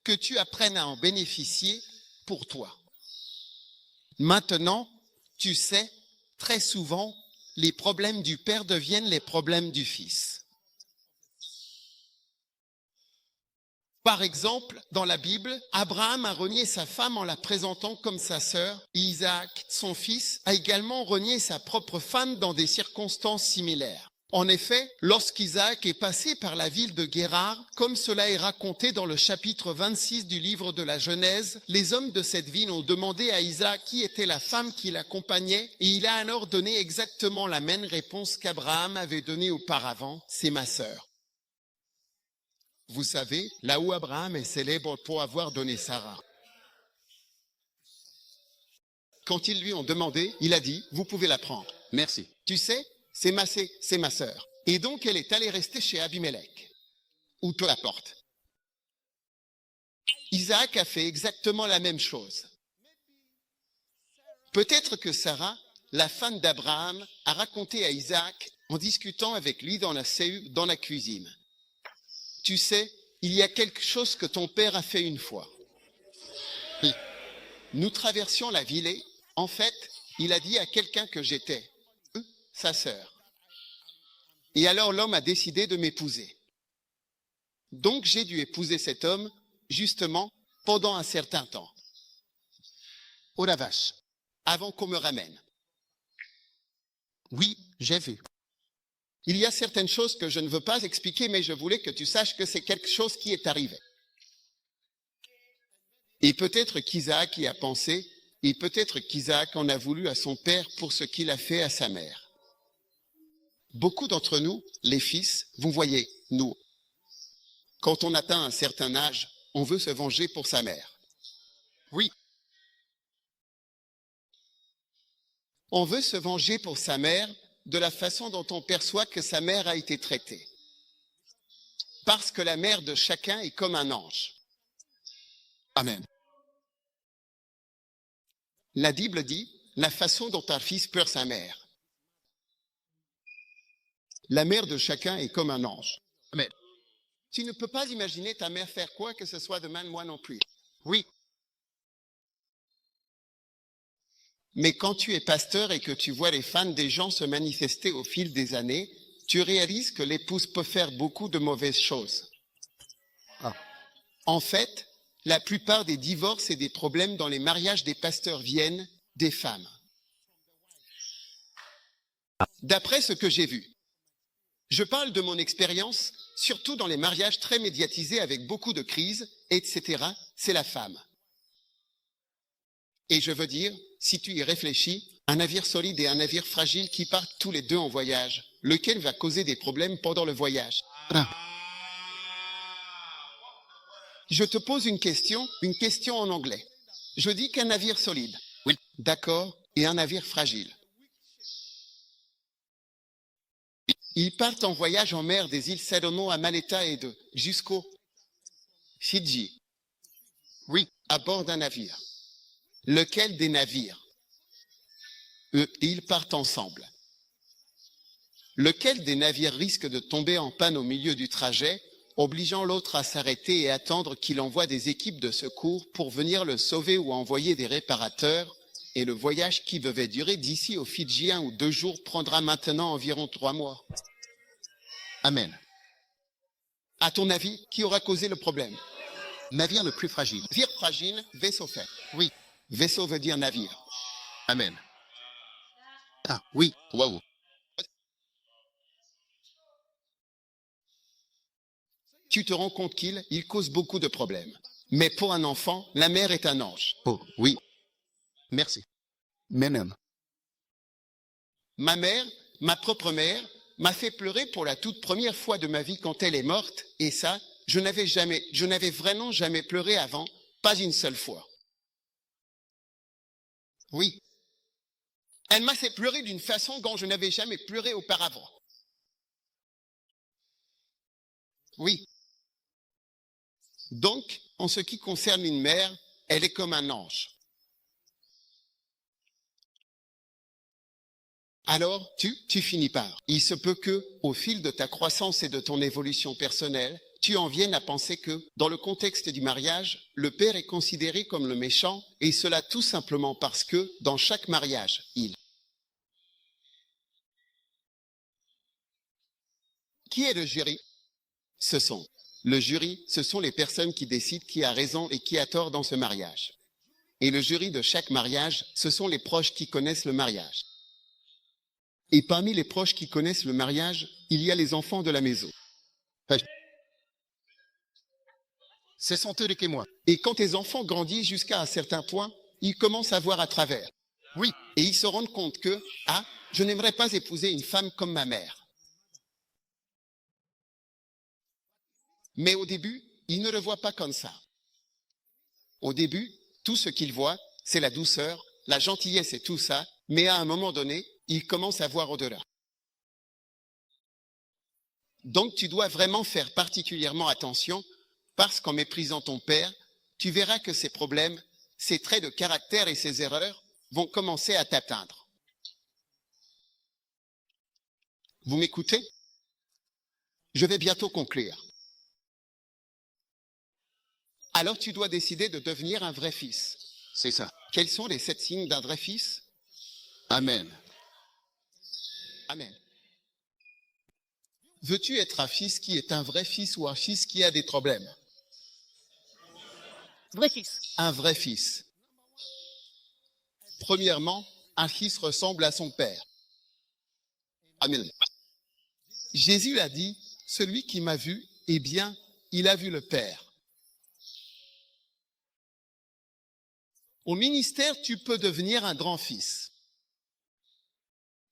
que tu apprennes à en bénéficier pour toi. Maintenant, tu sais, très souvent, les problèmes du père deviennent les problèmes du fils. Par exemple, dans la Bible, Abraham a renié sa femme en la présentant comme sa sœur. Isaac, son fils, a également renié sa propre femme dans des circonstances similaires. En effet, lorsqu'Isaac est passé par la ville de Guérar, comme cela est raconté dans le chapitre 26 du livre de la Genèse, les hommes de cette ville ont demandé à Isaac qui était la femme qui l'accompagnait, et il a alors donné exactement la même réponse qu'Abraham avait donnée auparavant, c'est ma sœur. Vous savez, là où Abraham est célèbre pour avoir donné Sarah. Quand ils lui ont demandé, il a dit, vous pouvez la prendre. Merci. Tu sais, c'est ma sœur. Et donc elle est allée rester chez Abimelech, ou peu importe. Isaac a fait exactement la même chose. Peut-être que Sarah, la femme d'Abraham, a raconté à Isaac, en discutant avec lui dans la cuisine. Tu sais, il y a quelque chose que ton père a fait une fois. Oui. Nous traversions la ville et, en fait, il a dit à quelqu'un que j'étais sa sœur. Et alors l'homme a décidé de m'épouser. Donc j'ai dû épouser cet homme, justement, pendant un certain temps. Oh la vache, avant qu'on me ramène. Oui, j'ai vu. Il y a certaines choses que je ne veux pas expliquer, mais je voulais que tu saches que c'est quelque chose qui est arrivé. Et peut-être qu'Isaac y a pensé, et peut-être qu'Isaac en a voulu à son père pour ce qu'il a fait à sa mère. Beaucoup d'entre nous, les fils, vous voyez, nous, quand on atteint un certain âge, on veut se venger pour sa mère. Oui. On veut se venger pour sa mère de la façon dont on perçoit que sa mère a été traitée. Parce que la mère de chacun est comme un ange. Amen. La Bible dit la façon dont un fils pleure sa mère. La mère de chacun est comme un ange. Amen. Tu ne peux pas imaginer ta mère faire quoi que ce soit de mal, moi non plus. Oui. Mais quand tu es pasteur et que tu vois les fans des gens se manifester au fil des années, tu réalises que l'épouse peut faire beaucoup de mauvaises choses. Ah. En fait, la plupart des divorces et des problèmes dans les mariages des pasteurs viennent des femmes. D'après ce que j'ai vu, je parle de mon expérience, surtout dans les mariages très médiatisés avec beaucoup de crises, etc., c'est la femme. Et je veux dire, si tu y réfléchis, un navire solide et un navire fragile qui partent tous les deux en voyage, lequel va causer des problèmes pendant le voyage? Je te pose une question en anglais. Je dis qu'un navire solide, oui, d'accord, et un navire fragile. Ils partent en voyage en mer des îles Salomo à Maleta et jusqu'au Fidji. Oui, à bord d'un navire. Lequel des navires? Ils partent ensemble. Lequel des navires risque de tomber en panne au milieu du trajet, obligeant l'autre à s'arrêter et attendre qu'il envoie des équipes de secours pour venir le sauver ou envoyer des réparateurs, et le voyage qui devait durer d'ici aux Fidji 1 ou 2 jours prendra maintenant environ 3 mois. Amen. À ton avis, qui aura causé le problème? Navire le plus fragile. Navire fragile, vaisseau faible. Oui. Vaisseau veut dire navire. Amen. Ah, oui. Waouh. Tu te rends compte qu'il cause beaucoup de problèmes. Mais pour un enfant, la mère est un ange. Oh, oui. Merci. Menem. Ma mère, ma propre mère, m'a fait pleurer pour la toute première fois de ma vie quand elle est morte. Et ça, je n'avais vraiment jamais pleuré avant, pas une seule fois. Oui. Elle m'a fait pleurer d'une façon dont je n'avais jamais pleuré auparavant. Oui. Donc, en ce qui concerne une mère, elle est comme un ange. Alors, tu finis par. Il se peut que, au fil de ta croissance et de ton évolution personnelle, tu en viennes à penser que, dans le contexte du mariage, le père est considéré comme le méchant, et cela tout simplement parce que, dans chaque mariage, il Qui est le jury? Le jury, ce sont les personnes qui décident qui a raison et qui a tort dans ce mariage. Et le jury de chaque mariage, ce sont les proches qui connaissent le mariage. Et parmi les proches qui connaissent le mariage, il y a les enfants de la maison. Ce sont eux les témoins. Et quand tes enfants grandissent jusqu'à un certain point, ils commencent à voir à travers. Oui. Et ils se rendent compte que, je n'aimerais pas épouser une femme comme ma mère. Mais au début, ils ne le voient pas comme ça. Au début, tout ce qu'ils voient, c'est la douceur, la gentillesse et tout ça, mais à un moment donné, ils commencent à voir au-delà. Donc tu dois vraiment faire particulièrement attention, parce qu'en méprisant ton père, tu verras que ses problèmes, ses traits de caractère et ses erreurs vont commencer à t'atteindre. Vous m'écoutez? Je vais bientôt conclure. Alors tu dois décider de devenir un vrai fils. C'est ça. Quels sont les 7 signes d'un vrai fils? Amen. Amen. Veux-tu être un fils qui est un vrai fils ou un fils qui a des problèmes? Vrai fils. Un vrai fils. Premièrement, un fils ressemble à son père. Amen. Jésus a dit, celui qui m'a vu, eh bien, il a vu le Père. Au ministère, tu peux devenir un grand fils.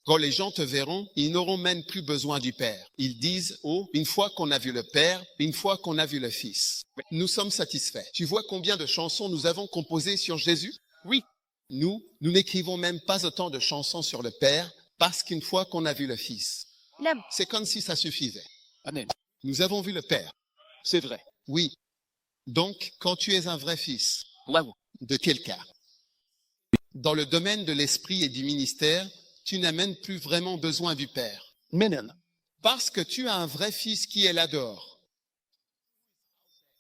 Quand les gens te verront, ils n'auront même plus besoin du Père. Ils disent, une fois qu'on a vu le Père, une fois qu'on a vu le Fils, nous sommes satisfaits. Tu vois combien de chansons nous avons composées sur Jésus? Oui. Nous n'écrivons même pas autant de chansons sur le Père parce qu'une fois qu'on a vu le Fils, L'aime. c'est comme si ça suffisait. Amen. Nous avons vu le Père. C'est vrai. Oui. Donc, quand tu es un vrai fils Waouh. de quelqu'un, dans le domaine de l'esprit et du ministère, tu n'as même plus vraiment besoin du Père. Amen. Parce que tu as un vrai fils qui est là dehors.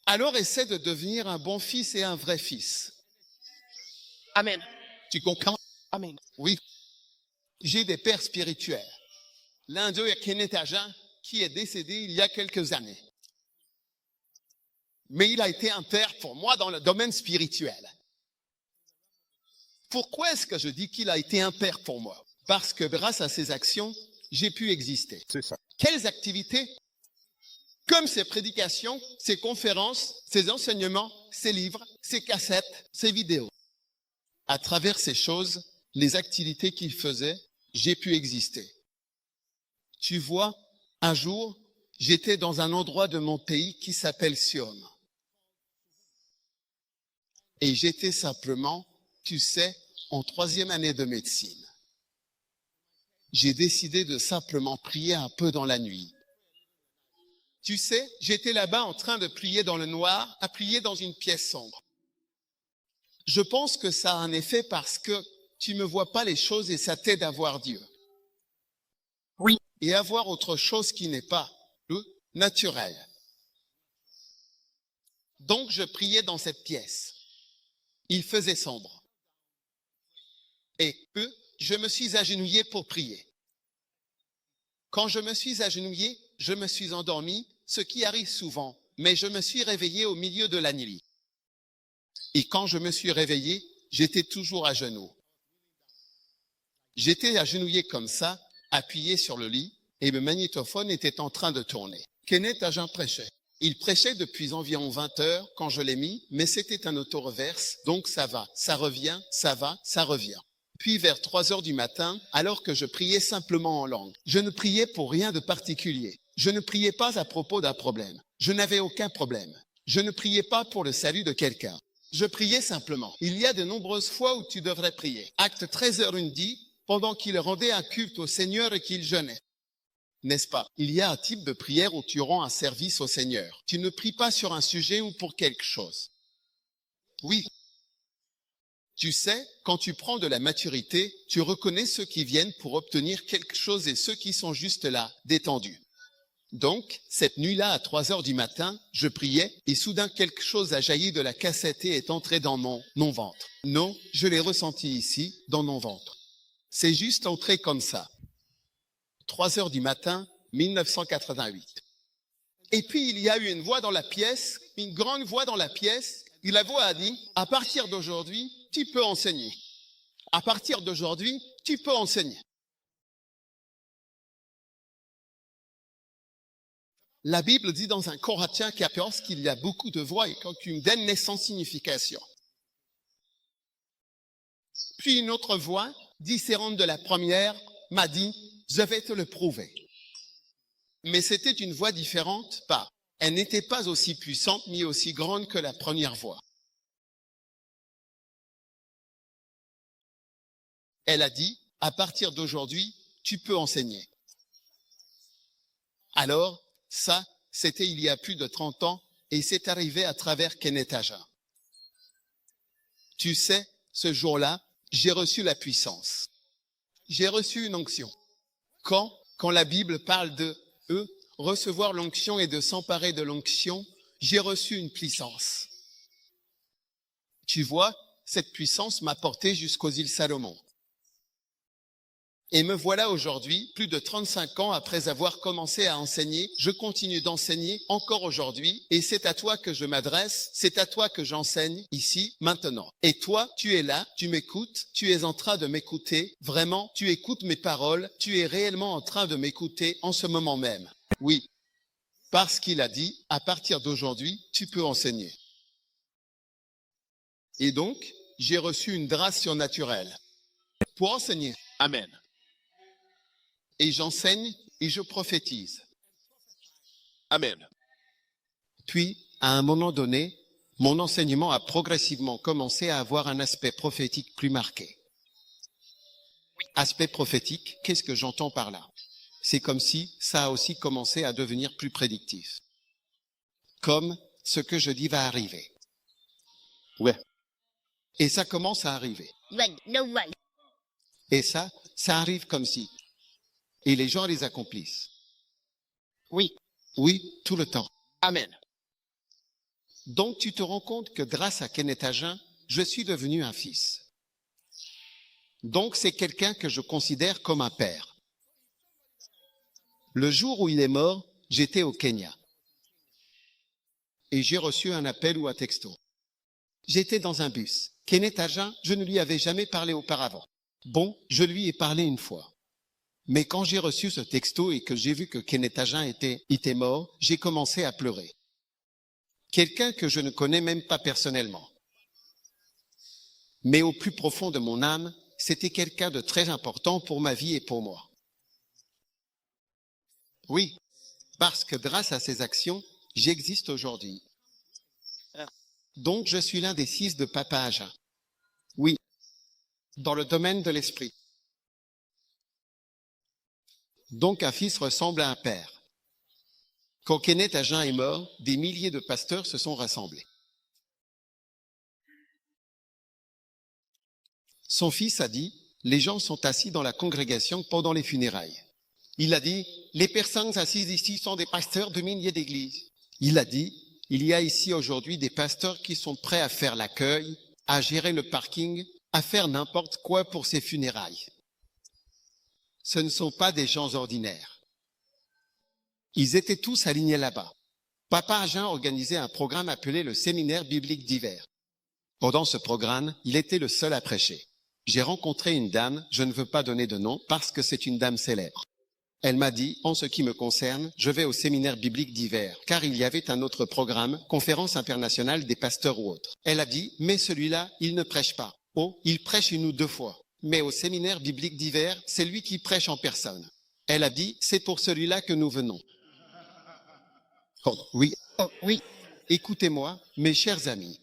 Alors essaie de devenir un bon fils et un vrai fils. Amen. Tu comprends? Amen. Oui. J'ai des pères spirituels. L'un d'eux est Kenneth Agin, qui est décédé il y a quelques années. Mais il a été un père pour moi dans le domaine spirituel. Pourquoi est-ce que je dis qu'il a été un père pour moi? Parce que grâce à ses actions, j'ai pu exister. C'est ça. Quelles activités? Comme ses prédications, ses conférences, ses enseignements, ses livres, ses cassettes, ses vidéos. À travers ces choses, les activités qu'il faisait, j'ai pu exister. Tu vois, un jour, j'étais dans un endroit de mon pays qui s'appelle Sion. Et j'étais simplement, tu sais, en 3e année de médecine. J'ai décidé de simplement prier un peu dans la nuit. Tu sais, j'étais là-bas en train de prier dans le noir, à prier dans une pièce sombre. Je pense que ça a un effet parce que tu ne vois pas les choses et ça t'aide à voir Dieu. Oui. Et à voir autre chose qui n'est pas naturel. Donc je priais dans cette pièce. Il faisait sombre. Et je me suis agenouillé pour prier. Quand je me suis agenouillé, je me suis endormi, ce qui arrive souvent, mais je me suis réveillé au milieu de la nuit. Et quand je me suis réveillé, j'étais toujours à genoux. J'étais agenouillé comme ça, appuyé sur le lit, et le magnétophone était en train de tourner. Kenneth Agin prêchait. Il prêchait depuis environ 20 heures quand je l'ai mis, mais c'était un auto-reverse, donc ça va, ça revient, ça va, ça revient. Puis vers 3 heures du matin, alors que je priais simplement en langue, je ne priais pour rien de particulier. Je ne priais pas à propos d'un problème. Je n'avais aucun problème. Je ne priais pas pour le salut de quelqu'un. Je priais simplement. Il y a de nombreuses fois où tu devrais prier. Acte 13h1 dit, pendant qu'il rendait un culte au Seigneur et qu'il jeûnait. N'est-ce pas? Il y a un type de prière où tu rends un service au Seigneur. Tu ne pries pas sur un sujet ou pour quelque chose. Oui. Tu sais, quand tu prends de la maturité, tu reconnais ceux qui viennent pour obtenir quelque chose et ceux qui sont juste là, détendus. Donc, cette nuit-là, à 3 heures du matin, je priais et soudain quelque chose a jailli de la cassette et est entré dans mon ventre. Non, je l'ai ressenti ici, dans mon ventre. C'est juste entré comme ça. 3 heures du matin, 1988. Et puis, il y a eu une voix dans la pièce, une grande voix dans la pièce, et la voix a dit, à partir d'aujourd'hui, tu peux enseigner. À partir d'aujourd'hui, tu peux enseigner. La Bible dit dans un Corinthiens 14 qu'il y a beaucoup de voix et qu'aucune d'elles n'est sans signification. Puis une autre voix, différente de la première, m'a dit, je vais te le prouver. Mais c'était une voix différente, pas. Elle n'était pas aussi puissante ni aussi grande que la première voix. Elle a dit, à partir d'aujourd'hui, tu peux enseigner. Alors, ça, c'était il y a plus de 30 ans et c'est arrivé à travers Kenneth Hagin. Tu sais, ce jour-là, j'ai reçu la puissance. J'ai reçu une onction. Quand la Bible parle de recevoir l'onction et de s'emparer de l'onction, j'ai reçu une puissance. Tu vois, cette puissance m'a porté jusqu'aux îles Salomon. Et me voilà aujourd'hui, plus de 35 ans après avoir commencé à enseigner, je continue d'enseigner encore aujourd'hui et c'est à toi que je m'adresse, c'est à toi que j'enseigne ici, maintenant. Et toi, tu es là, tu m'écoutes, tu es en train de m'écouter, vraiment, tu écoutes mes paroles, tu es réellement en train de m'écouter en ce moment même. Oui, parce qu'il a dit, à partir d'aujourd'hui, tu peux enseigner. Et donc, j'ai reçu une grâce surnaturelle pour enseigner. Amen. Et j'enseigne et je prophétise. Amen. Puis, à un moment donné, mon enseignement a progressivement commencé à avoir un aspect prophétique plus marqué. Aspect prophétique, qu'est-ce que j'entends par là? C'est comme si ça a aussi commencé à devenir plus prédictif. Comme ce que je dis va arriver. Ouais. Et ça commence à arriver. Et ça arrive comme si. Et les gens les accomplissent. Oui. Oui, tout le temps. Amen. Donc tu te rends compte que grâce à Kenneth Hagin, je suis devenu un fils. Donc c'est quelqu'un que je considère comme un père. Le jour où il est mort, j'étais au Kenya. Et j'ai reçu un appel ou un texto. J'étais dans un bus. Kenneth Hagin, je ne lui avais jamais parlé auparavant. Bon, je lui ai parlé une fois. Mais quand j'ai reçu ce texto et que j'ai vu que Kenneth Hagin était mort, j'ai commencé à pleurer. Quelqu'un que je ne connais même pas personnellement. Mais au plus profond de mon âme, c'était quelqu'un de très important pour ma vie et pour moi. Oui, parce que grâce à ses actions, j'existe aujourd'hui. Donc je suis l'un des fils de Papa Hagin. Oui, dans le domaine de l'esprit. Donc un fils ressemble à un père. Quand Kenneth Hagin est mort, des milliers de pasteurs se sont rassemblés. Son fils a dit, les gens sont assis dans la congrégation pendant les funérailles. Il a dit, les personnes assises ici sont des pasteurs de milliers d'églises. Il a dit, il y a ici aujourd'hui des pasteurs qui sont prêts à faire l'accueil, à gérer le parking, à faire n'importe quoi pour ces funérailles. Ce ne sont pas des gens ordinaires. Ils étaient tous alignés là-bas. Papa Hagin organisait un programme appelé le séminaire biblique d'hiver. Pendant ce programme, il était le seul à prêcher. J'ai rencontré une dame, je ne veux pas donner de nom parce que c'est une dame célèbre. Elle m'a dit, en ce qui me concerne, je vais au séminaire biblique d'hiver, car il y avait un autre programme, conférence internationale des pasteurs ou autres. Elle a dit, mais celui-là, il ne prêche pas. Oh, il prêche une ou deux fois. Mais au séminaire biblique d'hiver, c'est lui qui prêche en personne. Elle a dit, c'est pour celui-là que nous venons. Oh, oui. Oh, oui. Écoutez-moi, mes chers amis.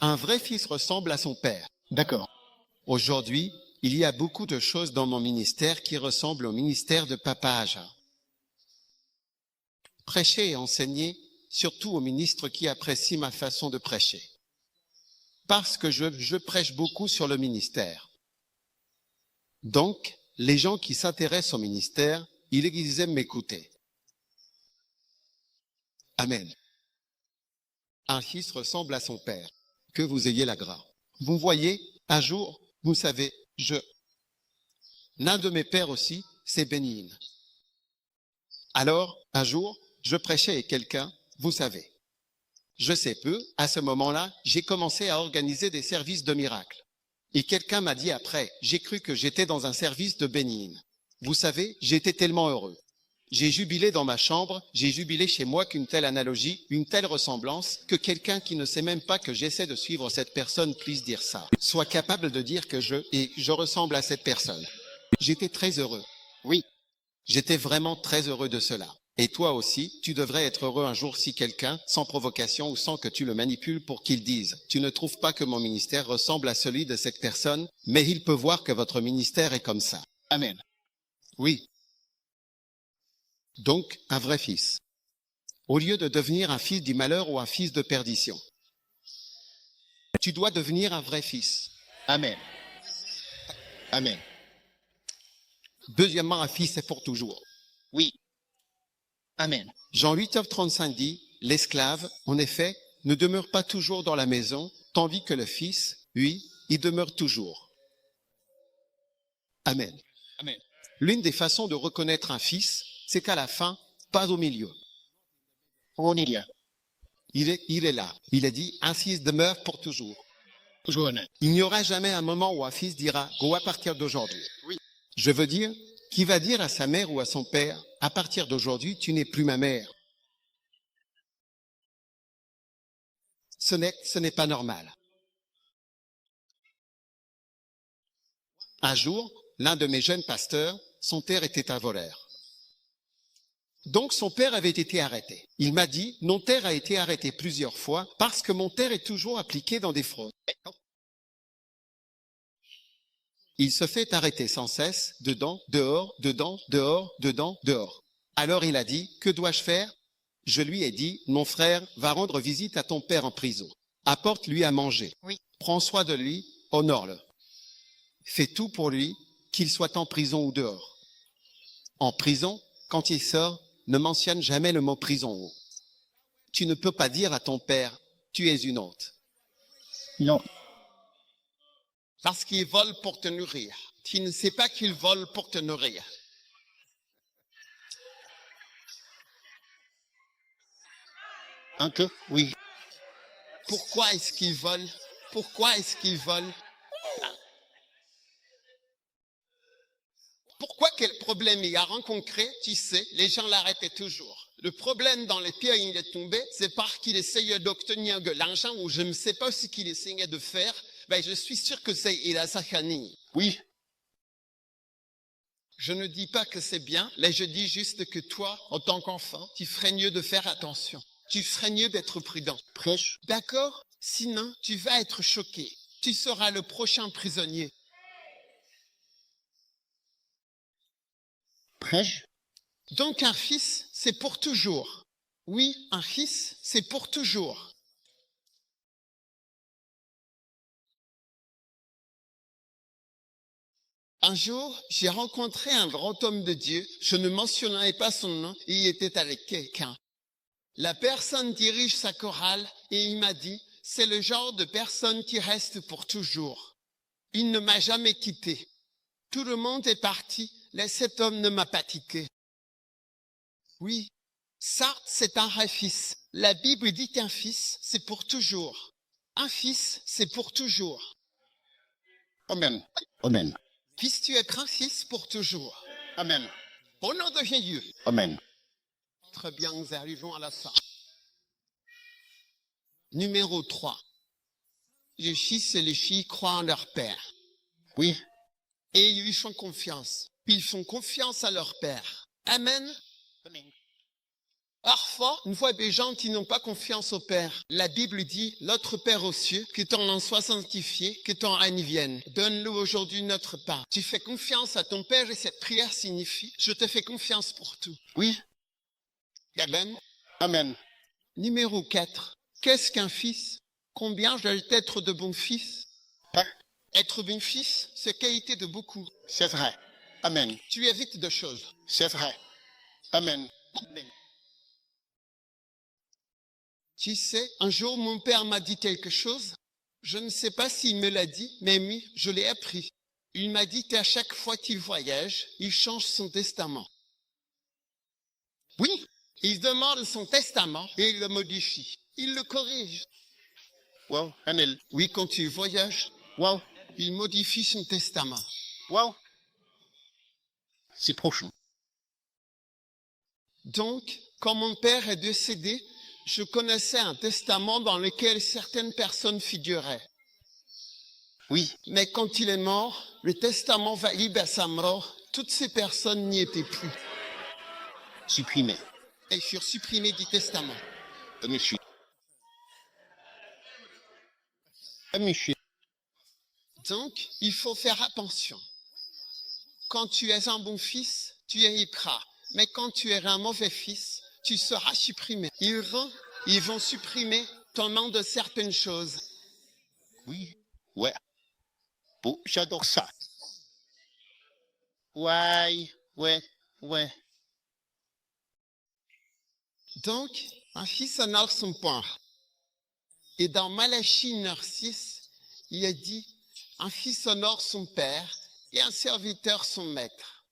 Un vrai fils ressemble à son père. D'accord. Aujourd'hui, il y a beaucoup de choses dans mon ministère qui ressemblent au ministère de Papa Hagin. Prêcher et enseigner, surtout aux ministres qui apprécient ma façon de prêcher. Parce que je prêche beaucoup sur le ministère. Donc, les gens qui s'intéressent au ministère, ils aiment m'écouter. Amen. Un fils ressemble à son père. Que vous ayez la grâce. Vous voyez, un jour, vous savez, l'un de mes pères aussi, c'est Bénin. Alors, un jour, je prêchais avec quelqu'un, vous savez. Je sais peu, à ce moment-là, j'ai commencé à organiser des services de miracles. Et quelqu'un m'a dit après, j'ai cru que j'étais dans un service de bénigne. Vous savez, j'étais tellement heureux. J'ai jubilé dans ma chambre, j'ai jubilé chez moi qu'une telle analogie, une telle ressemblance, que quelqu'un qui ne sait même pas que j'essaie de suivre cette personne puisse dire ça, soit capable de dire que je ressemble à cette personne. J'étais très heureux. Oui. J'étais vraiment très heureux de cela. Et toi aussi, tu devrais être heureux un jour si quelqu'un, sans provocation ou sans que tu le manipules pour qu'il dise « Tu ne trouves pas que mon ministère ressemble à celui de cette personne, mais il peut voir que votre ministère est comme ça. Amen. » Oui. Donc, un vrai fils. Au lieu de devenir un fils du malheur ou un fils de perdition. Tu dois devenir un vrai fils. Amen. Amen. Deuxièmement, un fils est pour toujours. Oui. Amen. Jean 8:35 dit, l'esclave, en effet, ne demeure pas toujours dans la maison, tandis que le fils, lui, y demeure toujours. Amen. Amen. L'une des façons de reconnaître un fils, c'est qu'à la fin, pas au milieu. On y est. Il est là. Il est dit, un fils demeure pour toujours. Toujours honnête. Il n'y aura jamais un moment où un fils dira, go à partir d'aujourd'hui. Oui. Je veux dire, qui va dire à sa mère ou à son père, à partir d'aujourd'hui, tu n'es plus ma mère. Ce n'est pas normal. Un jour, l'un de mes jeunes pasteurs, son père était un voleur. Donc son père avait été arrêté. Il m'a dit, mon père a été arrêté plusieurs fois parce que mon père est toujours appliqué dans des fraudes. Il se fait arrêter sans cesse, dedans, dehors, dedans, dehors, dedans, dehors. Alors il a dit, que dois-je faire? Je lui ai dit, mon frère, va rendre visite à ton père en prison. Apporte-lui à manger. Oui. Prends soin de lui, honore-le. Fais tout pour lui, qu'il soit en prison ou dehors. En prison, quand il sort, ne mentionne jamais le mot prison. Tu ne peux pas dire à ton père, tu es une honte. Non. Parce qu'il vole pour te nourrir. Tu ne sais pas qu'il vole pour te nourrir. Un peu? Oui. Pourquoi est-ce qu'il vole? Pourquoi est-ce qu'il vole? Pourquoi, quel problème il a rencontré? Tu sais, les gens l'arrêtaient toujours. Le problème dans les pieds où il est tombé, c'est parce qu'il essayait d'obtenir de l'argent ou je ne sais pas ce qu'il essayait de faire. Ben, je suis sûr que c'est il a sa famille. Oui. Je ne dis pas que c'est bien, mais je dis juste que toi, en tant qu'enfant, tu ferais mieux de faire attention. Tu ferais mieux d'être prudent. Prêche. D'accord? Sinon, tu vas être choqué. Tu seras le prochain prisonnier. Prêche. Donc un fils, c'est pour toujours. Oui, un fils, c'est pour toujours. Un jour, j'ai rencontré un grand homme de Dieu. Je ne mentionnerai pas son nom. Il était avec quelqu'un. La personne dirige sa chorale et il m'a dit, c'est le genre de personne qui reste pour toujours. Il ne m'a jamais quitté. Tout le monde est parti, mais cet homme ne m'a pas quitté. Oui, ça, c'est un vrai fils. La Bible dit qu'un fils, c'est pour toujours. Un fils, c'est pour toujours. Amen. Amen. Puisses-tu être un fils pour toujours. Amen. Au nom de Jésus. Amen. Très bien, nous arrivons à la fin. Numéro 3. Les fils et les filles croient en leur père. Oui. Et ils lui font confiance. Ils font confiance à leur père. Amen. Amen. Parfois, on voit des gens qui n'ont pas confiance au Père. La Bible dit, l'autre Père aux cieux, que ton nom soit sanctifié, que ton règne vienne. Donne-nous aujourd'hui notre pain. Tu fais confiance à ton Père et cette prière signifie, je te fais confiance pour tout. Oui. Amen. Amen. Numéro 4. Qu'est-ce qu'un fils? Combien doit être de bons fils? Hein? Être bon fils, c'est qualité de beaucoup. C'est vrai. Amen. Tu évites de choses. C'est vrai. Amen. Tu sais, un jour, mon père m'a dit quelque chose. Je ne sais pas s'il me l'a dit, mais oui, je l'ai appris. Il m'a dit qu'à chaque fois qu'il voyage, il change son testament. Oui. Il demande son testament et il le modifie. Il le corrige. Waaw. Anel. Oui, quand tu voyages, Waaw. il modifie son testament. Waaw. C'est prochain. Donc, quand mon père est décédé, je connaissais un testament dans lequel certaines personnes figuraient. Oui. Mais quand il est mort, le testament valide à sa mort, toutes ces personnes n'y étaient plus. Supprimé. Elles furent supprimées du testament. Monsieur. Monsieur. Donc, il faut faire attention. Quand tu es un bon fils, tu héritera. Mais quand tu es un mauvais fils, tu seras supprimé. Ils vont supprimer ton nom de certaines choses. Oui. Ouais. Bon, j'adore ça. Ouais. Ouais. Donc, un fils honore son père. Et dans Malachie 9:6, il est dit, un fils honore son père et un serviteur son maître.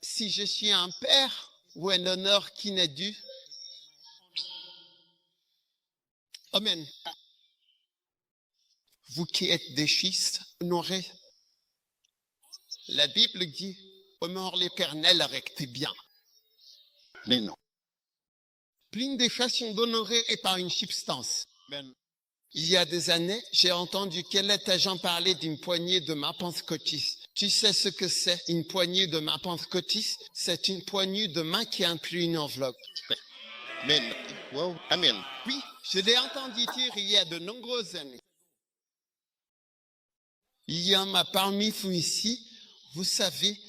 Si je suis un père ou un honneur qui n'est dû, amen. Vous qui êtes des fils, honorez. La Bible dit, honore l'Éternel avec tes biens. Mais non. L'une des façons d'honorer est par une substance. Il y a des années, j'ai entendu Kenneth Agent parler d'une poignée de main pentecôtiste. Tu sais ce que c'est, une poignée de main pentecôtiste? C'est une poignée de main qui inclut une enveloppe. Amen. Wow. Amen. Oui, je l'ai entendu dire il y a de nombreuses années. Il y en a parmi vous ici, vous savez,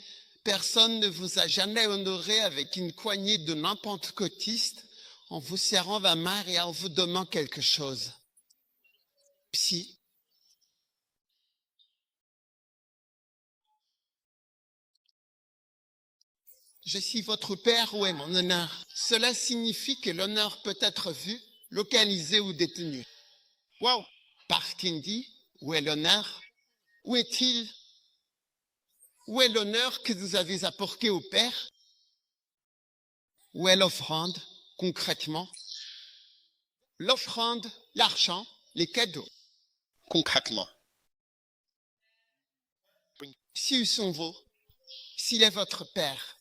personne ne vous a jamais honoré avec une poignée de main pentecôtiste en vous serrant la main et en vous donnant quelque chose. Psy. Je suis votre père, où est mon honneur? Cela signifie que l'honneur peut être vu, localisé ou détenu. Wow. Parce qu'il dit, où est l'honneur? Où est-il? Où est l'honneur que vous avez apporté au Père? Où est l'offrande, concrètement? L'offrande, l'argent, les cadeaux. Concrètement. S'ils sont vos, s'il est votre Père.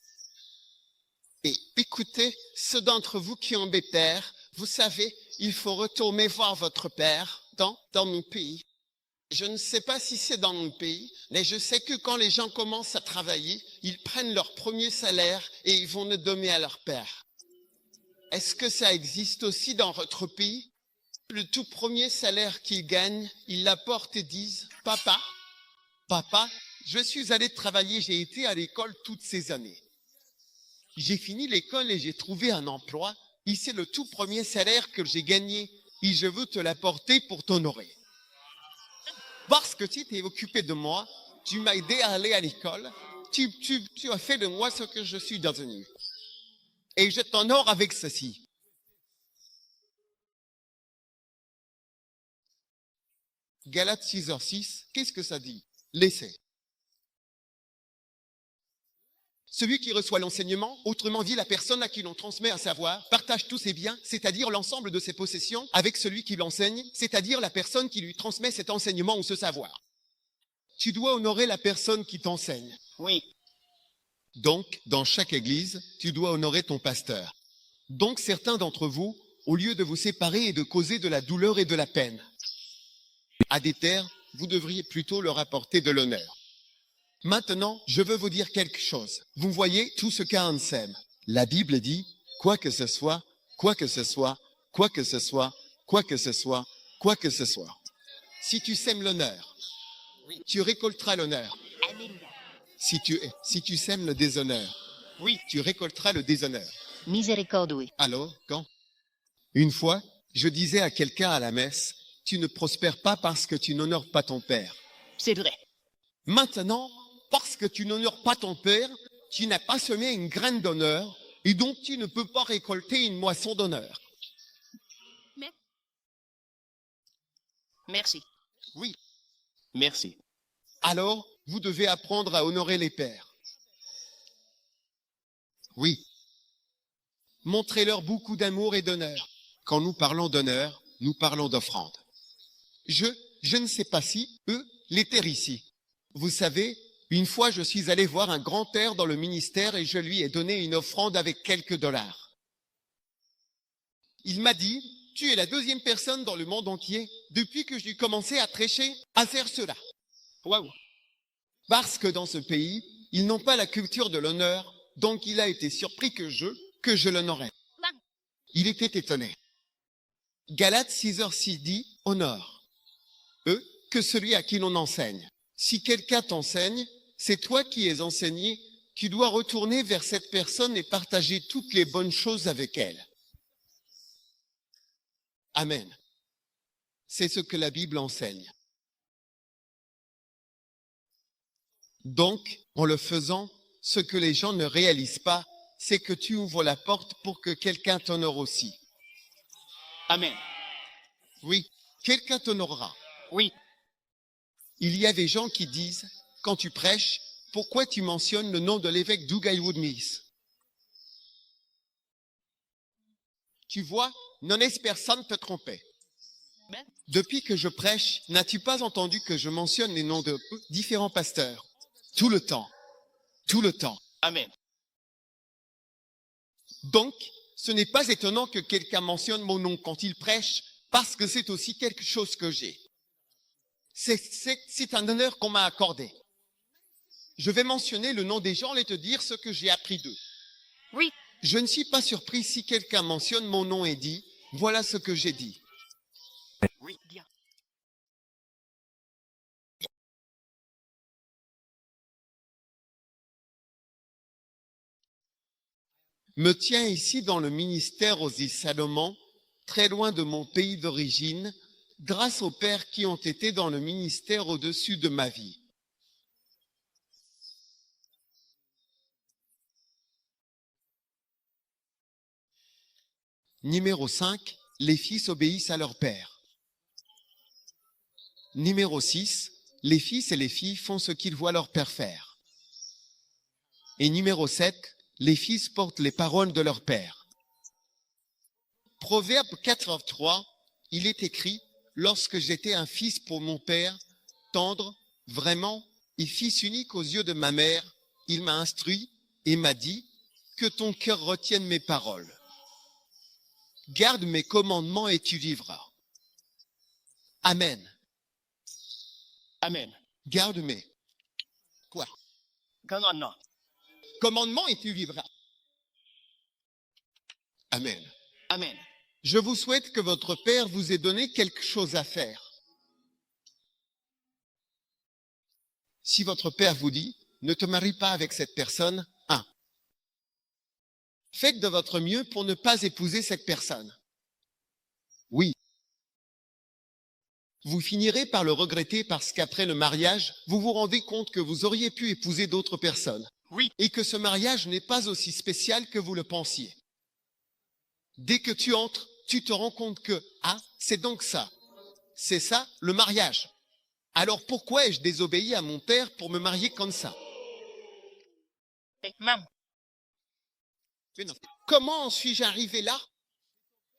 Et écoutez, ceux d'entre vous qui ont des pères, vous savez, il faut retourner voir votre Père dans mon pays. Je ne sais pas si c'est dans mon pays, mais je sais que quand les gens commencent à travailler, ils prennent leur premier salaire et ils vont le donner à leur père. Est-ce que ça existe aussi dans votre pays? Le tout premier salaire qu'ils gagnent, ils l'apportent et disent, papa, je suis allé travailler, j'ai été à l'école toutes ces années. J'ai fini l'école et j'ai trouvé un emploi. Et c'est le tout premier salaire que j'ai gagné et je veux te l'apporter pour t'honorer. Parce que tu t'es occupé de moi, tu m'as aidé à aller à l'école, tu as fait de moi ce que je suis devenu. Et je t'honore avec ceci. Galates 6:6, qu'est-ce que ça dit? Laissez. Celui qui reçoit l'enseignement, autrement dit la personne à qui l'on transmet un savoir, partage tous ses biens, c'est-à-dire l'ensemble de ses possessions, avec celui qui l'enseigne, c'est-à-dire la personne qui lui transmet cet enseignement ou ce savoir. Tu dois honorer la personne qui t'enseigne. Oui. Donc, dans chaque église, tu dois honorer ton pasteur. Donc, certains d'entre vous, au lieu de vous séparer et de causer de la douleur et de la peine, à des terres, vous devriez plutôt leur apporter de l'honneur. Maintenant, je veux vous dire quelque chose. Vous voyez tout ce qu'un sème. La Bible dit, quoi que ce soit, quoi que ce soit, quoi que ce soit, quoi que ce soit, quoi que ce soit. Si tu sèmes l'honneur, tu récolteras l'honneur. Si tu sèmes le déshonneur, Oui. tu récolteras le déshonneur. Miséricorde. Alors, quand? Une fois, je disais à quelqu'un à la messe, tu ne prospères pas parce que tu n'honores pas ton père. C'est vrai. Maintenant, parce que tu n'honores pas ton père, tu n'as pas semé une graine d'honneur et donc tu ne peux pas récolter une moisson d'honneur. Merci. Oui. Merci. Alors, vous devez apprendre à honorer les pères. Oui. montrez-leur beaucoup d'amour et d'honneur. Quand nous parlons d'honneur, nous parlons d'offrande. Je ne sais pas si eux l'étaient ici. Vous savez, une fois je suis allé voir un grand-père dans le ministère et je lui ai donné une offrande avec quelques dollars. Il m'a dit, tu es la deuxième personne dans le monde entier depuis que j'ai commencé à prêcher à faire cela. Waouh. Parce que dans ce pays, ils n'ont pas la culture de l'honneur, donc il a été surpris que je l'honorais. Il était étonné. Galates 6h6 dit, honore. Eux, que celui à qui l'on enseigne. Si quelqu'un t'enseigne, c'est toi qui es enseigné, tu dois retourner vers cette personne et partager toutes les bonnes choses avec elle. Amen. C'est ce que la Bible enseigne. Donc, en le faisant, ce que les gens ne réalisent pas, c'est que tu ouvres la porte pour que quelqu'un t'honore aussi. Amen. Oui, quelqu'un t'honorera. Oui. Il y a des gens qui disent, quand tu prêches, pourquoi tu mentionnes le nom de l'évêque Dougal Woodmills? Tu vois, non laisse personne te tromper. Depuis que je prêche, n'as-tu pas entendu que je mentionne les noms de différents pasteurs? Tout le temps. Tout le temps. Amen. Donc, ce n'est pas étonnant que quelqu'un mentionne mon nom quand il prêche, parce que c'est aussi quelque chose que j'ai. C'est un honneur qu'on m'a accordé. Je vais mentionner le nom des gens et te dire ce que j'ai appris d'eux. Oui. Je ne suis pas surpris si quelqu'un mentionne mon nom et dit, voilà ce que j'ai dit. Oui. Bien. Me tiens ici dans le ministère aux îles Salomon, très loin de mon pays d'origine, grâce aux pères qui ont été dans le ministère au-dessus de ma vie. Numéro 5, les fils obéissent à leur père. Numéro 6, les fils et les filles font ce qu'ils voient leur père faire. Et numéro 7, les fils portent les paroles de leur père. Proverbe 4:3, il est écrit, lorsque j'étais un fils pour mon père, tendre, vraiment, et fils unique aux yeux de ma mère, il m'a instruit et m'a dit, que ton cœur retienne mes paroles. Garde mes commandements et tu vivras. Amen. Amen. Garde mes. Quoi? Commandement. Commandements et tu vivras. Amen. Amen. Je vous souhaite que votre Père vous ait donné quelque chose à faire. Si votre Père vous dit, ne te marie pas avec cette personne, faites de votre mieux pour ne pas épouser cette personne. Oui. Vous finirez par le regretter parce qu'après le mariage, vous vous rendez compte que vous auriez pu épouser d'autres personnes. Oui. Et que ce mariage n'est pas aussi spécial que vous le pensiez. Dès que tu entres, tu te rends compte que, c'est donc ça. C'est ça, le mariage. Alors pourquoi ai-je désobéi à mon père pour me marier comme ça? Maman. Comment suis-je arrivé là?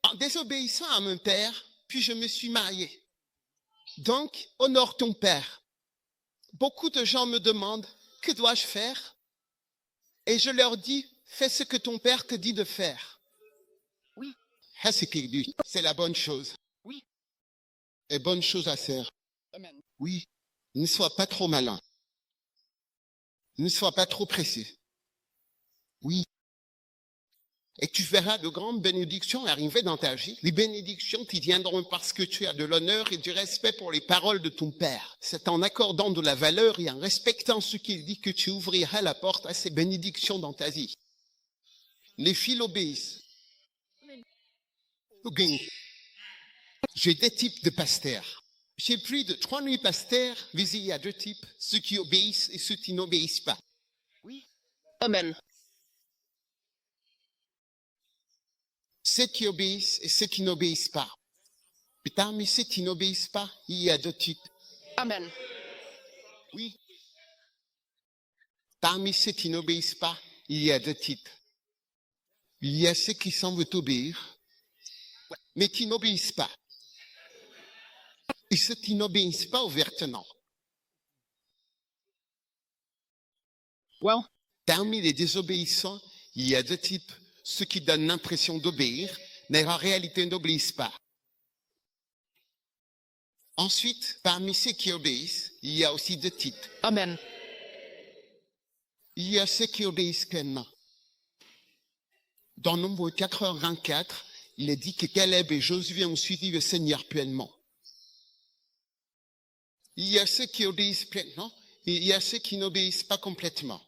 En désobéissant à mon père, puis je me suis marié. Donc, honore ton père. Beaucoup de gens me demandent, que dois-je faire? Et je leur dis, fais ce que ton père te dit de faire. Oui. C'est la bonne chose. Oui. Et bonne chose à faire. Amen. Oui. Ne sois pas trop malin. Ne sois pas trop pressé. Oui. Et tu verras de grandes bénédictions arriver dans ta vie. Les bénédictions qui viendront parce que tu as de l'honneur et du respect pour les paroles de ton Père. C'est en accordant de la valeur et en respectant ce qu'il dit que tu ouvriras la porte à ces bénédictions dans ta vie. Les fils obéissent. J'ai des types de pasteurs. J'ai plus de 3000 pasteurs, mais il y a deux types, ceux qui obéissent et ceux qui n'obéissent pas. Oui. Amen. Ceux qui obéissent et ceux qui n'obéissent pas. Et parmi ceux qui n'obéissent pas, il y a deux types. Amen. Oui. Parmi ceux qui n'obéissent pas, il y a deux types. Il y a ceux qui semblent obéir, mais qui n'obéissent pas. Et ceux qui n'obéissent pas ouvertement. Well, Parmi les désobéissants, il y a deux types. Ceux qui donnent l'impression d'obéir, mais en réalité n'obéissent pas. Ensuite, parmi ceux qui obéissent, il y a aussi deux types. Amen. Il y a ceux qui obéissent pleinement. Dans Nombre 84, il est dit que Caleb et Josué ont suivi le Seigneur pleinement. Il y a ceux qui obéissent pleinement et il y a ceux qui n'obéissent pas complètement.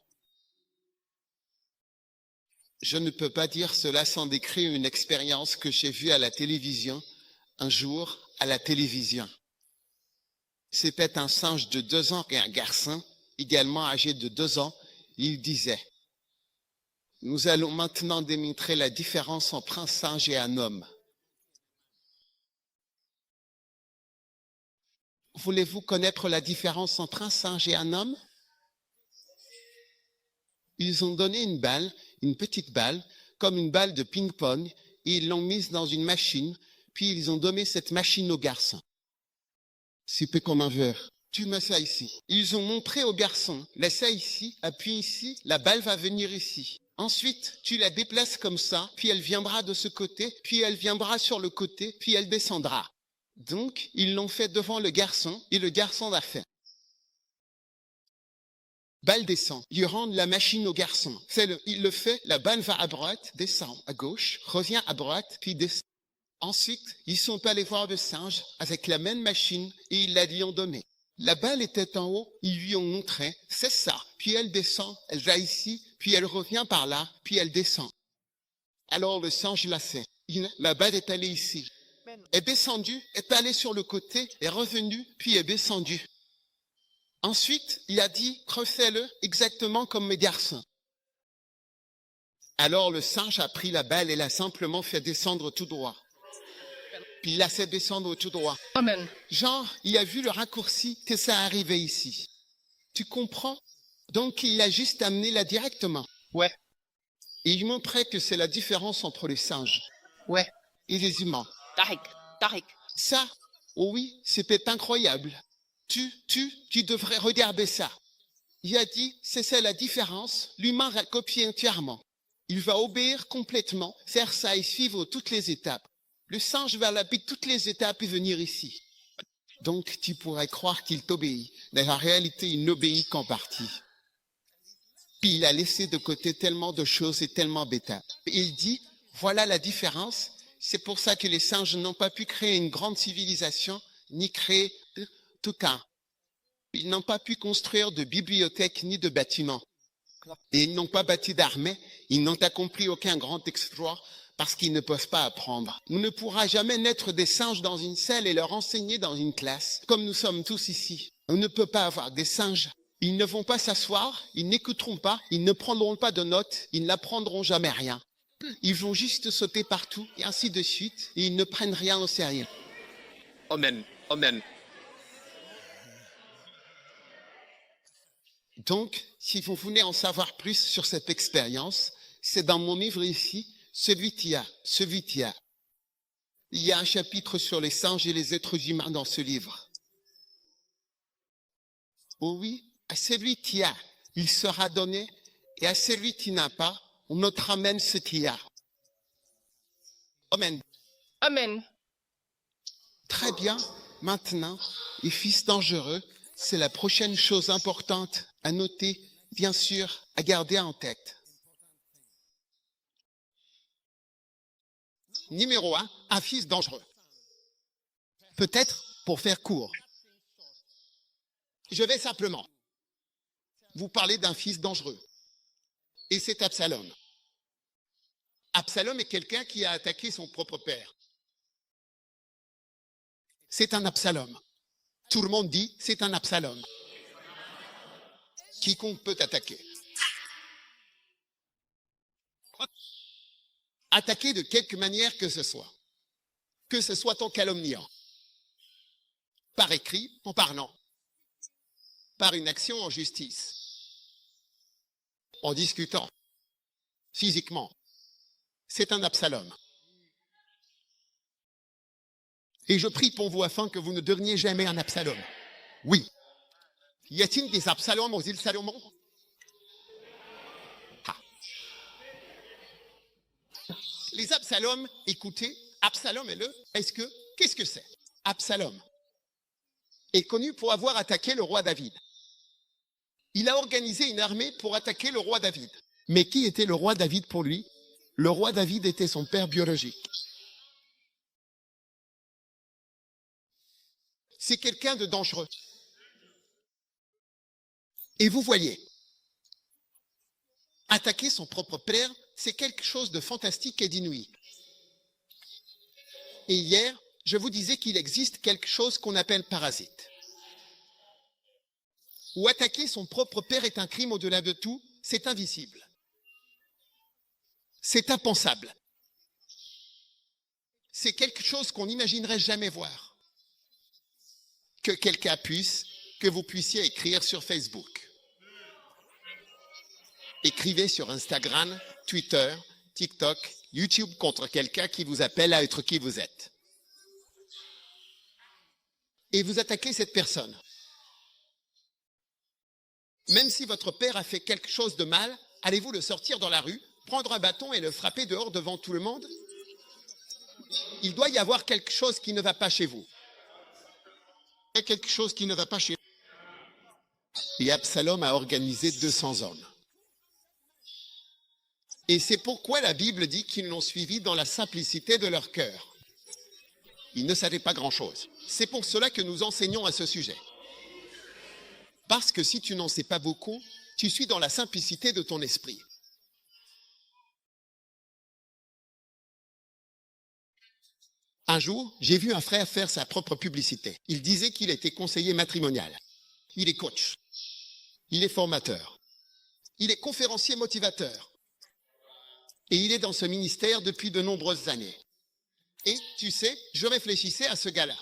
Je ne peux pas dire cela sans décrire une expérience que j'ai vue à la télévision, un jour à la télévision. C'était un singe de 2 ans et un garçon, également âgé de 2 ans. Il disait, « Nous allons maintenant démontrer la différence entre un singe et un homme. » Voulez-vous connaître la différence entre un singe et un homme? Ils ont donné une balle, une petite balle, comme une balle de ping-pong, et ils l'ont mise dans une machine, puis ils ont donné cette machine au garçon. C'est peu comme un verre. Tu mets ça ici. Ils ont montré au garçon, laisse ça ici, appuie ici, la balle va venir ici. Ensuite, tu la déplaces comme ça, puis elle viendra de ce côté, puis elle viendra sur le côté, puis elle descendra. Donc, ils l'ont fait devant le garçon, et le garçon l'a fait. Balle descend. Ils rendent la machine au garçon. Il le fait, la balle va à droite, descend à gauche, revient à droite, puis descend. Ensuite, ils sont allés voir le singe avec la même machine et ils la lui ont donnée. La balle était en haut, ils lui ont montré, c'est ça. Puis elle descend, elle va ici, puis elle revient par là, puis elle descend. Alors le singe l'a fait. La balle est allée ici. Est descendue, est allée sur le côté, est revenue, puis est descendue. Ensuite, il a dit, refais-le exactement comme mes garçons. Alors le singe a pris la balle et l'a simplement fait descendre tout droit. Puis il l'a fait descendre tout droit. Amen. Genre, il a vu le raccourci que ça arrivait ici. Tu comprends? Donc il l'a juste amené là directement. Ouais. Et il montrait que c'est la différence entre les singes Ouais. et les humains. Tariq. Ça, oh oui, c'était incroyable. Tu devrais regarder ça. Il a dit, c'est ça la différence. L'humain va copier entièrement. Il va obéir complètement, faire ça et suivre toutes les étapes. Le singe va lapper toutes les étapes et venir ici. Donc, tu pourrais croire qu'il t'obéit. Mais en réalité, il n'obéit qu'en partie. Puis il a laissé de côté tellement de choses et tellement d'étapes. Il dit, voilà la différence. C'est pour ça que les singes n'ont pas pu créer une grande civilisation, ni créer tout cas. Ils n'ont pas pu construire de bibliothèque ni de bâtiments. Et ils n'ont pas bâti d'armée, ils n'ont accompli aucun grand exploit parce qu'ils ne peuvent pas apprendre. On ne pourra jamais naître des singes dans une salle et leur enseigner dans une classe, comme nous sommes tous ici. On ne peut pas avoir des singes. Ils ne vont pas s'asseoir, ils n'écouteront pas, ils ne prendront pas de notes, ils n'apprendront jamais rien. Ils vont juste sauter partout et ainsi de suite et ils ne prennent rien au sérieux. Amen. Amen. Donc, si vous voulez en savoir plus sur cette expérience, c'est dans mon livre ici, celui qui a. Il y a un chapitre sur les singes et les êtres humains dans ce livre. Oh oui, à celui qui a, il sera donné, et à celui qui n'a pas, on notera même ce qu'il y a. Amen. Amen. Très bien. Maintenant, les fils dangereux, c'est la prochaine chose importante à noter, bien sûr, à garder en tête. Numéro 1, un fils dangereux. Peut-être pour faire court. Je vais simplement vous parler d'un fils dangereux. Et c'est Absalom. Absalom est quelqu'un qui a attaqué son propre père. C'est un Absalom. Tout le monde dit, c'est un Absalom. Quiconque peut attaquer. Attaquer de quelque manière que ce soit. Que ce soit en calomniant. Par écrit, en parlant. Par une action en justice. En discutant. Physiquement. c'est un Absalom. Et je prie pour vous afin que vous ne deveniez jamais un Absalom. Oui. Y a-t-il des Absaloms aux îles Salomon? Ah. Les Absaloms, écoutez, Absalom qu'est-ce que c'est? Absalom est connu pour avoir attaqué le roi David. Il a organisé une armée pour attaquer le roi David. Mais qui était le roi David pour lui? Le roi David était son père biologique. C'est quelqu'un de dangereux. Et vous voyez, attaquer son propre père, c'est quelque chose de fantastique et d'inouï. Et hier, je vous disais qu'il existe quelque chose qu'on appelle parasite. Ou attaquer son propre père est un crime au-delà de tout, c'est invisible. C'est impensable. C'est quelque chose qu'on n'imaginerait jamais voir. Que vous puissiez écrire sur Facebook. Écrivez sur Instagram, Twitter, TikTok, YouTube contre quelqu'un qui vous appelle à être qui vous êtes. Et vous attaquez cette personne. Même si votre père a fait quelque chose de mal, allez-vous le sortir dans la rue, prendre un bâton et le frapper dehors devant tout le monde? Il doit y avoir quelque chose qui ne va pas chez vous. Il y a quelque chose qui ne va pas chez vous. Et Absalom a organisé 200 hommes. Et c'est pourquoi la Bible dit qu'ils l'ont suivi dans la simplicité de leur cœur. Ils ne savaient pas grand-chose. C'est pour cela que nous enseignons à ce sujet. Parce que si tu n'en sais pas beaucoup, tu suis dans la simplicité de ton esprit. Un jour, j'ai vu un frère faire sa propre publicité. Il disait qu'il était conseiller matrimonial. Il est coach. Il est formateur. Il est conférencier motivateur. Et il est dans ce ministère depuis de nombreuses années. Et tu sais, je réfléchissais à ce gars-là,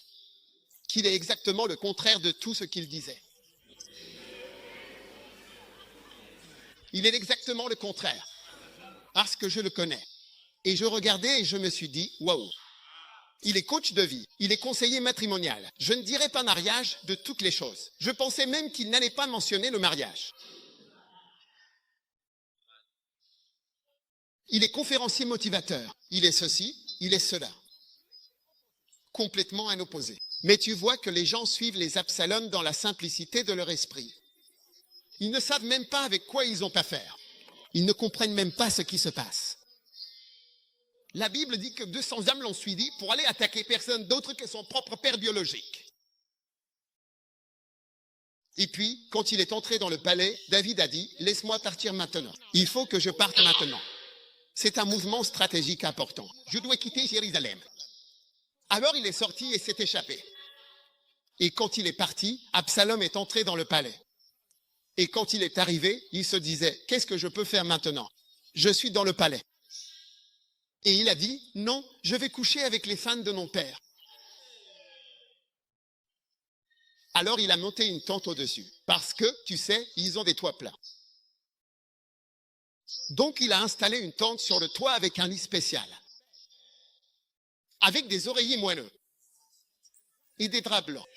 qu'il est exactement le contraire de tout ce qu'il disait. Il est exactement le contraire, parce que je le connais. Et je regardais et je me suis dit, waouh, il est coach de vie, il est conseiller matrimonial. Je ne dirais pas mariage de toutes les choses. Je pensais même qu'il n'allait pas mentionner le mariage. Il est conférencier motivateur. Il est ceci, il est cela. Complètement un opposé. Mais tu vois que les gens suivent les Absaloms dans la simplicité de leur esprit. Ils ne savent même pas avec quoi ils ont affaire. Ils ne comprennent même pas ce qui se passe. La Bible dit que 200 hommes l'ont suivi pour aller attaquer personne d'autre que son propre père biologique. Et puis, quand il est entré dans le palais, David a dit, laisse-moi partir maintenant. Il faut que je parte maintenant. C'est un mouvement stratégique important. Je dois quitter Jérusalem. Alors il est sorti et s'est échappé. Et quand il est parti, Absalom est entré dans le palais. Et quand il est arrivé, il se disait, qu'est-ce que je peux faire maintenant? Je suis dans le palais. Et il a dit, non, je vais coucher avec les femmes de mon père. Alors il a monté une tente au-dessus. Parce que, tu sais, ils ont des toits plats. Donc il a installé une tente sur le toit avec un lit spécial. Avec des oreillers moelleux. Et des draps blancs.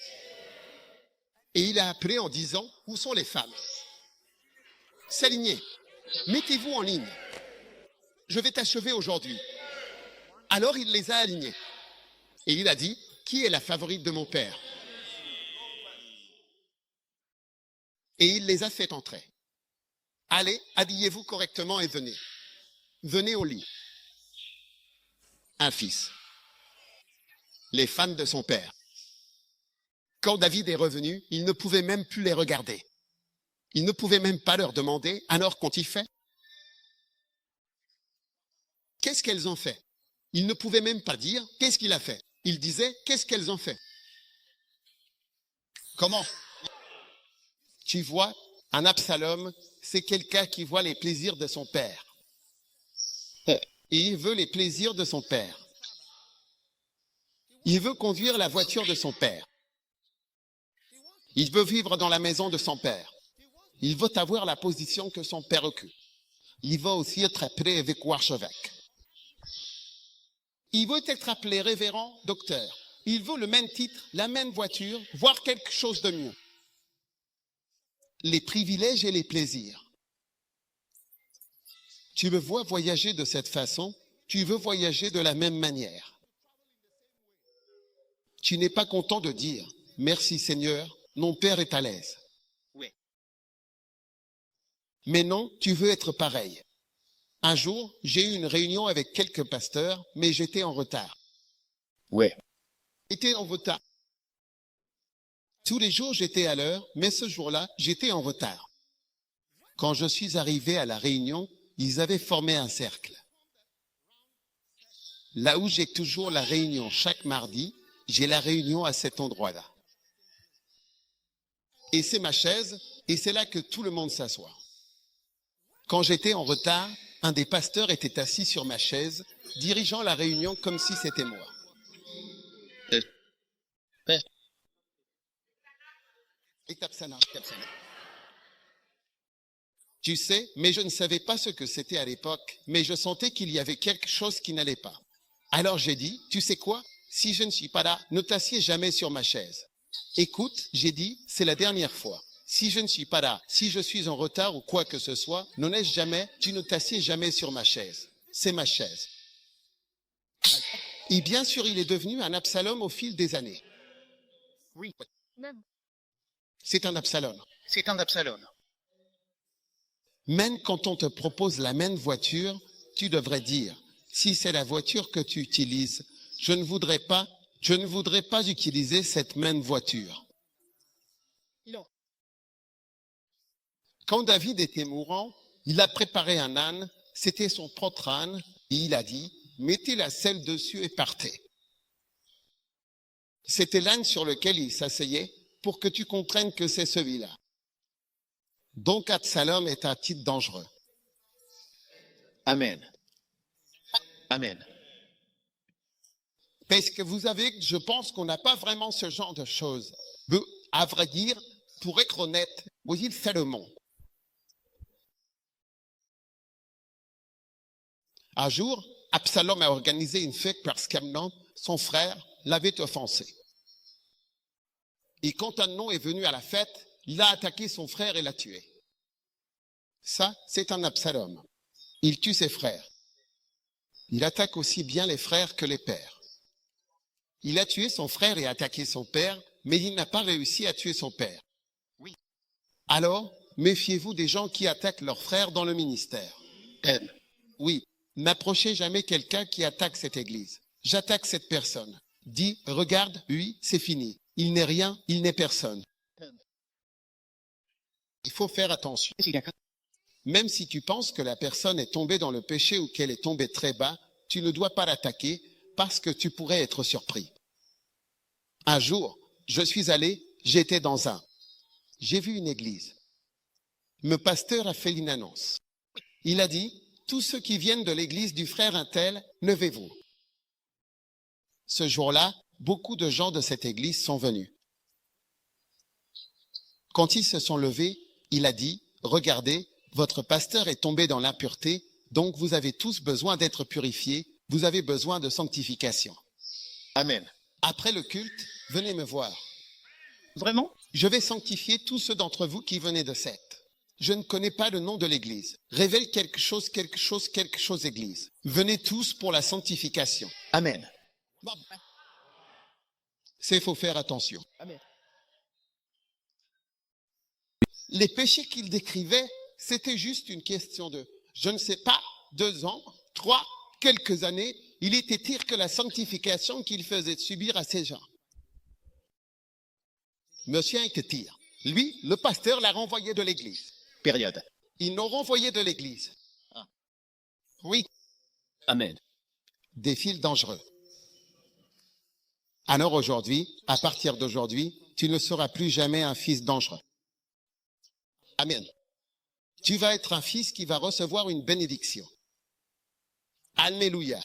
Et il a appelé en disant, où sont les femmes? S'aligner. Mettez-vous en ligne. Je vais t'achever aujourd'hui. Alors il les a alignés. Et il a dit, qui est la favorite de mon père? Et il les a fait entrer. Allez, habillez-vous correctement et venez. Venez au lit. Un fils. Les femmes de son père. Quand David est revenu, il ne pouvait même plus les regarder. Il ne pouvait même pas leur demander, alors qu'ont-ils fait? Qu'est-ce qu'elles ont fait? Il ne pouvait même pas dire, qu'est-ce qu'il a fait? Il disait, qu'est-ce qu'elles ont fait? Comment? Tu vois, un Absalom, c'est quelqu'un qui voit les plaisirs de son père. Et il veut les plaisirs de son père. Il veut conduire la voiture de son père. Il veut vivre dans la maison de son père. Il veut avoir la position que son père occupe. Il veut aussi être prêt avec l'archevêque. Il veut être appelé révérend, docteur. Il veut le même titre, la même voiture, voire quelque chose de mieux. Les privilèges et les plaisirs. Tu me vois voyager de cette façon, tu veux voyager de la même manière. Tu n'es pas content de dire « Merci Seigneur, mon Père est à l'aise ». Oui. Mais non, tu veux être pareil. Un jour, j'ai eu une réunion avec quelques pasteurs, mais j'étais en retard. Oui. J'étais en retard. Tous les jours, j'étais à l'heure, mais ce jour-là, j'étais en retard. Quand je suis arrivé à la réunion, ils avaient formé un cercle. Là où j'ai toujours la réunion chaque mardi, j'ai la réunion à cet endroit-là. Et c'est ma chaise, et c'est là que tout le monde s'assoit. Quand j'étais en retard, un des pasteurs était assis sur ma chaise, dirigeant la réunion comme si c'était moi. Tu sais, mais je ne savais pas ce que c'était à l'époque, mais je sentais qu'il y avait quelque chose qui n'allait pas. Alors j'ai dit, tu sais quoi? Si je ne suis pas là, ne t'assieds jamais sur ma chaise. Écoute, j'ai dit, c'est la dernière fois. Si je ne suis pas là, si je suis en retard ou quoi que ce soit, ne laisse jamais, tu ne t'assieds jamais sur ma chaise. C'est ma chaise. Et bien sûr, il est devenu un Absalom au fil des années. Oui. Même. C'est un Absalom. C'est un Absalom. Même quand on te propose la même voiture, tu devrais dire, si c'est la voiture que tu utilises, je ne voudrais pas utiliser cette même voiture. Non. Quand David était mourant, il a préparé un âne, c'était son propre âne, et il a dit, mettez la selle dessus et partez. C'était l'âne sur lequel il s'asseyait pour que tu comprennes que c'est celui-là. Donc Absalom est un titre dangereux. Amen. Amen. Parce que vous savez, je pense qu'on n'a pas vraiment ce genre de choses. À vrai dire, pour être honnête, voyez Salomon. Un jour, Absalom a organisé une fête parce qu'Amnon, son frère, l'avait offensé. Et quand Amnon est venu à la fête, il a attaqué son frère et l'a tué. Ça, c'est un Absalom. Il tue ses frères. Il attaque aussi bien les frères que les pères. Il a tué son frère et attaqué son père, mais il n'a pas réussi à tuer son père. Oui. Alors, méfiez-vous des gens qui attaquent leurs frères dans le ministère. Oui, n'approchez jamais quelqu'un qui attaque cette église. J'attaque cette personne. Dis, regarde, oui, c'est fini. Il n'est rien, il n'est personne. Il faut faire attention. Même si tu penses que la personne est tombée dans le péché ou qu'elle est tombée très bas, tu ne dois pas l'attaquer parce que tu pourrais être surpris. Un jour, je suis allé, j'ai vu une église. Le pasteur a fait une annonce. Il a dit, tous ceux qui viennent de l'église du frère Untel, levez-vous. Ce jour-là, beaucoup de gens de cette église sont venus. Quand ils se sont levés, il a dit, regardez, votre pasteur est tombé dans l'impureté, donc vous avez tous besoin d'être purifiés, vous avez besoin de sanctification. Amen. Après le culte, venez me voir. Vraiment? Je vais sanctifier tous ceux d'entre vous qui venaient de secte. Je ne connais pas le nom de l'église. Révèle quelque chose, église. Venez tous pour la sanctification. Amen. C'est faut faire attention. Amen. Les péchés qu'il décrivait, c'était juste une question de, je ne sais pas, 2 ans, 3, quelques années, il était pire que la sanctification qu'il faisait subir à ces gens. Monsieur était pire. Lui, le pasteur l'a renvoyé de l'église. Période. Ils l'ont renvoyé de l'église. Oui, Amen. des fils dangereux. Alors aujourd'hui, à partir d'aujourd'hui, tu ne seras plus jamais un fils dangereux. Amen. Tu vas être un fils qui va recevoir une bénédiction. Alléluia.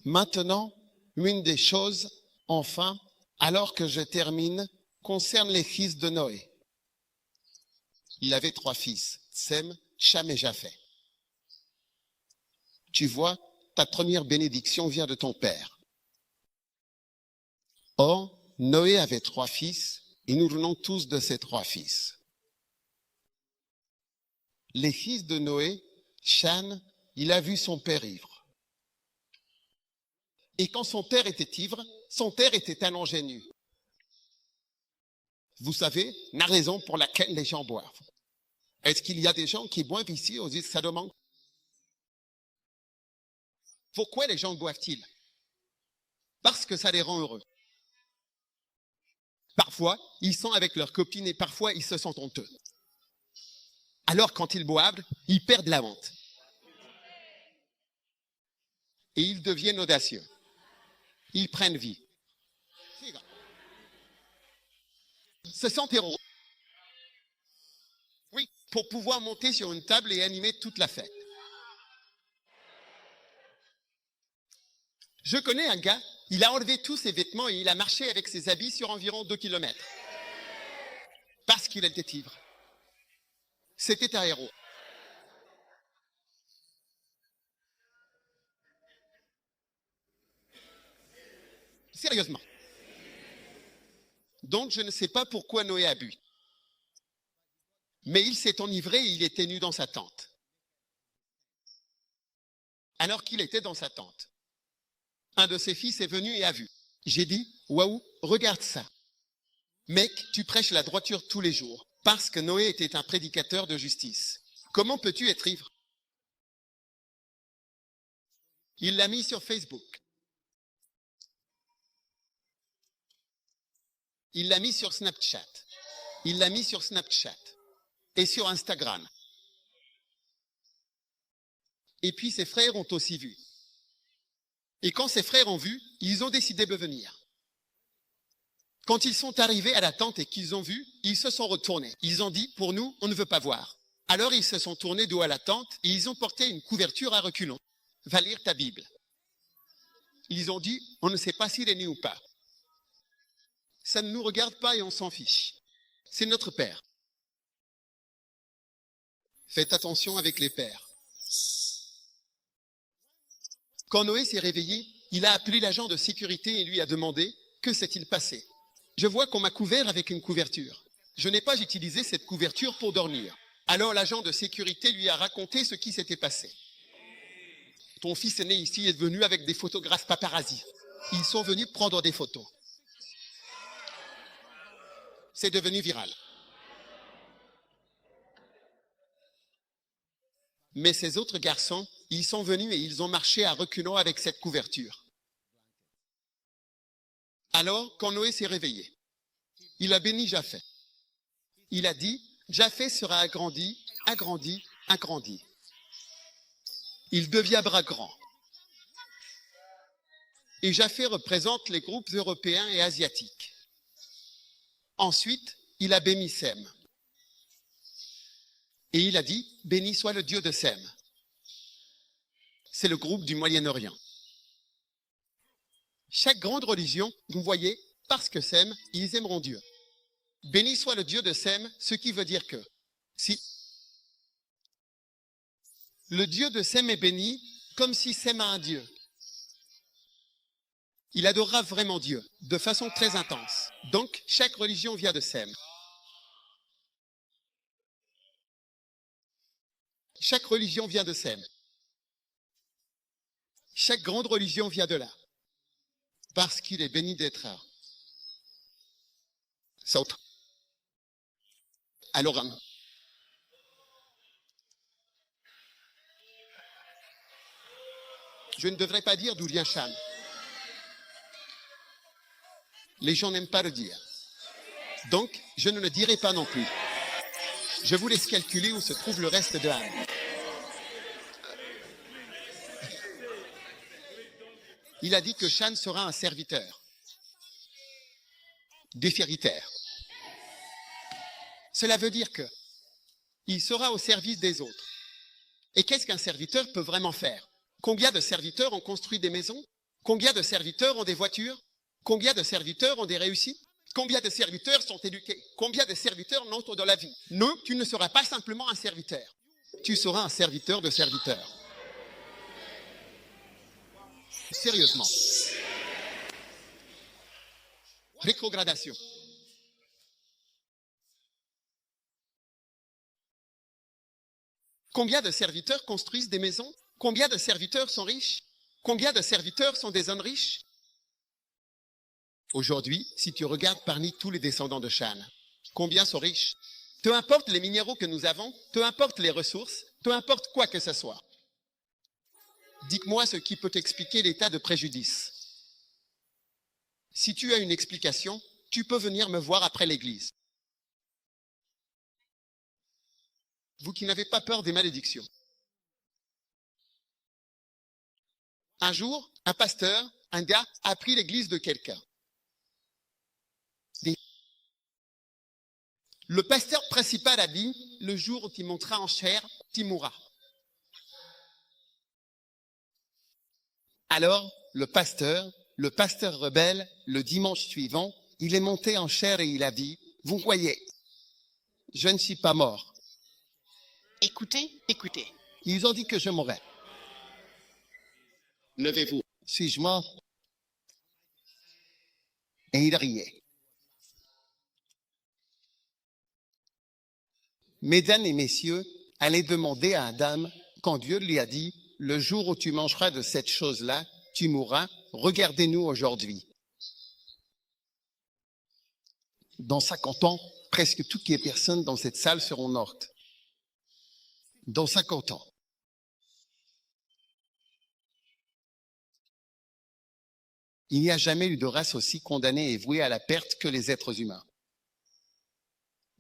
Maintenant, une des choses, enfin, alors que je termine, concerne les fils de Noé. Il avait 3 fils, Sem, Cham et Japheth. Tu vois, ta première bénédiction vient de ton père. Or, Noé avait 3 fils, et nous venons tous de ces 3 fils. Les fils de Noé, Cham, il a vu son père ivre. Et quand son père était ivre, son père était un ingénu. Vous savez, la raison pour laquelle les gens boivent. Est-ce qu'il y a des gens qui boivent ici aux îles Salomon? Pourquoi les gens boivent-ils? Parce que ça les rend heureux. Parfois, ils sont avec leurs copines et parfois, ils se sentent honteux. Alors, quand ils boivent, ils perdent la honte. Et ils deviennent audacieux. Ils prennent vie. Se sentent héros. Oui, pour pouvoir monter sur une table et animer toute la fête. Je connais un gars, il a enlevé tous ses vêtements et il a marché avec ses habits sur environ 2 kilomètres. Parce qu'il était ivre. C'était un héros. Sérieusement. Donc, je ne sais pas pourquoi Noé a bu. Mais il s'est enivré et il était nu dans sa tente. Alors qu'il était dans sa tente, un de ses fils est venu et a vu. J'ai dit, waouh, regarde ça. Mec, tu prêches la droiture tous les jours, parce que Noé était un prédicateur de justice. Comment peux-tu être ivre? Il l'a mis sur Facebook. Il l'a mis sur Snapchat. Il l'a mis sur Snapchat. Et sur Instagram. Et puis ses frères ont aussi vu. Et quand ses frères ont vu, ils ont décidé de venir. Quand ils sont arrivés à la tente et qu'ils ont vu, ils se sont retournés. Ils ont dit, pour nous, on ne veut pas voir. Alors ils se sont tournés dos à la tente et ils ont porté une couverture à reculons. Va lire ta Bible. Ils ont dit, on ne sait pas s'il est né ou pas. Ça ne nous regarde pas et on s'en fiche. C'est notre père. Faites attention avec les pères. Quand Noé s'est réveillé, il a appelé l'agent de sécurité et lui a demandé « Que s'est-il passé ?» Je vois qu'on m'a couvert avec une couverture. Je n'ai pas utilisé cette couverture pour dormir. Alors l'agent de sécurité lui a raconté ce qui s'était passé. Ton fils aîné ici est venu avec des photographes paparazzi. Ils sont venus prendre des photos. C'est devenu viral. Mais ces autres garçons, ils sont venus et ils ont marché à reculons avec cette couverture. Alors, quand Noé s'est réveillé, il a béni Japheth. Il a dit, Japheth sera agrandi, agrandi, agrandi. Il deviendra grand. Et Japheth représente les groupes européens et asiatiques. Ensuite, il a béni Sem. Et il a dit, béni soit le Dieu de Sem. C'est le groupe du Moyen-Orient. Chaque grande religion, vous voyez, parce que Sem, ils aimeront Dieu. Béni soit le Dieu de Sem, ce qui veut dire que si le Dieu de Sem est béni, comme si Sem a un Dieu. Il adorera vraiment Dieu, de façon très intense. Donc, chaque religion vient de Sem. Chaque religion vient de Sem. Chaque grande religion vient de là. Parce qu'il est béni d'être là. Saute. Alors, je ne devrais pas dire d'où vient Cham. Les gens n'aiment pas le dire. Donc, je ne le dirai pas non plus. Je vous laisse calculer où se trouve le reste de Ham. Il a dit que Cham sera un serviteur. Défériteur. Cela veut dire que il sera au service des autres. Et qu'est-ce qu'un serviteur peut vraiment faire? Combien de serviteurs ont construit des maisons? Combien de serviteurs ont des voitures? Combien de serviteurs ont des réussites? Combien de serviteurs sont éduqués? Combien de serviteurs n'entrent dans la vie? Non, tu ne seras pas simplement un serviteur. Tu seras un serviteur de serviteurs. Sérieusement. Rétrogradation. Combien de serviteurs construisent des maisons? Combien de serviteurs sont riches? Combien de serviteurs sont des hommes riches? Aujourd'hui, si tu regardes parmi tous les descendants de Cham, combien sont riches? Peu importe les minéraux que nous avons, peu importe les ressources, peu importe quoi que ce soit. Dites-moi ce qui peut expliquer l'état de préjudice. Si tu as une explication, tu peux venir me voir après l'église. Vous qui n'avez pas peur des malédictions. Un jour, un pasteur, un gars, a pris l'église de quelqu'un. Le pasteur principal a dit, le jour où tu monteras en chair, tu mourras. Alors, le pasteur rebelle, le dimanche suivant, il est monté en chair et il a dit, vous voyez, je ne suis pas mort. Écoutez, écoutez. Ils ont dit que je mourrais. Levez-vous. Suis-je mort? Et il riait. Mesdames et messieurs, allez demander à Adam, quand Dieu lui a dit, le jour où tu mangeras de cette chose-là, tu mourras. Regardez-nous aujourd'hui. Dans 50 ans, presque toutes les personnes dans cette salle seront mortes. Dans 50 ans. Il n'y a jamais eu de race aussi condamnée et vouée à la perte que les êtres humains.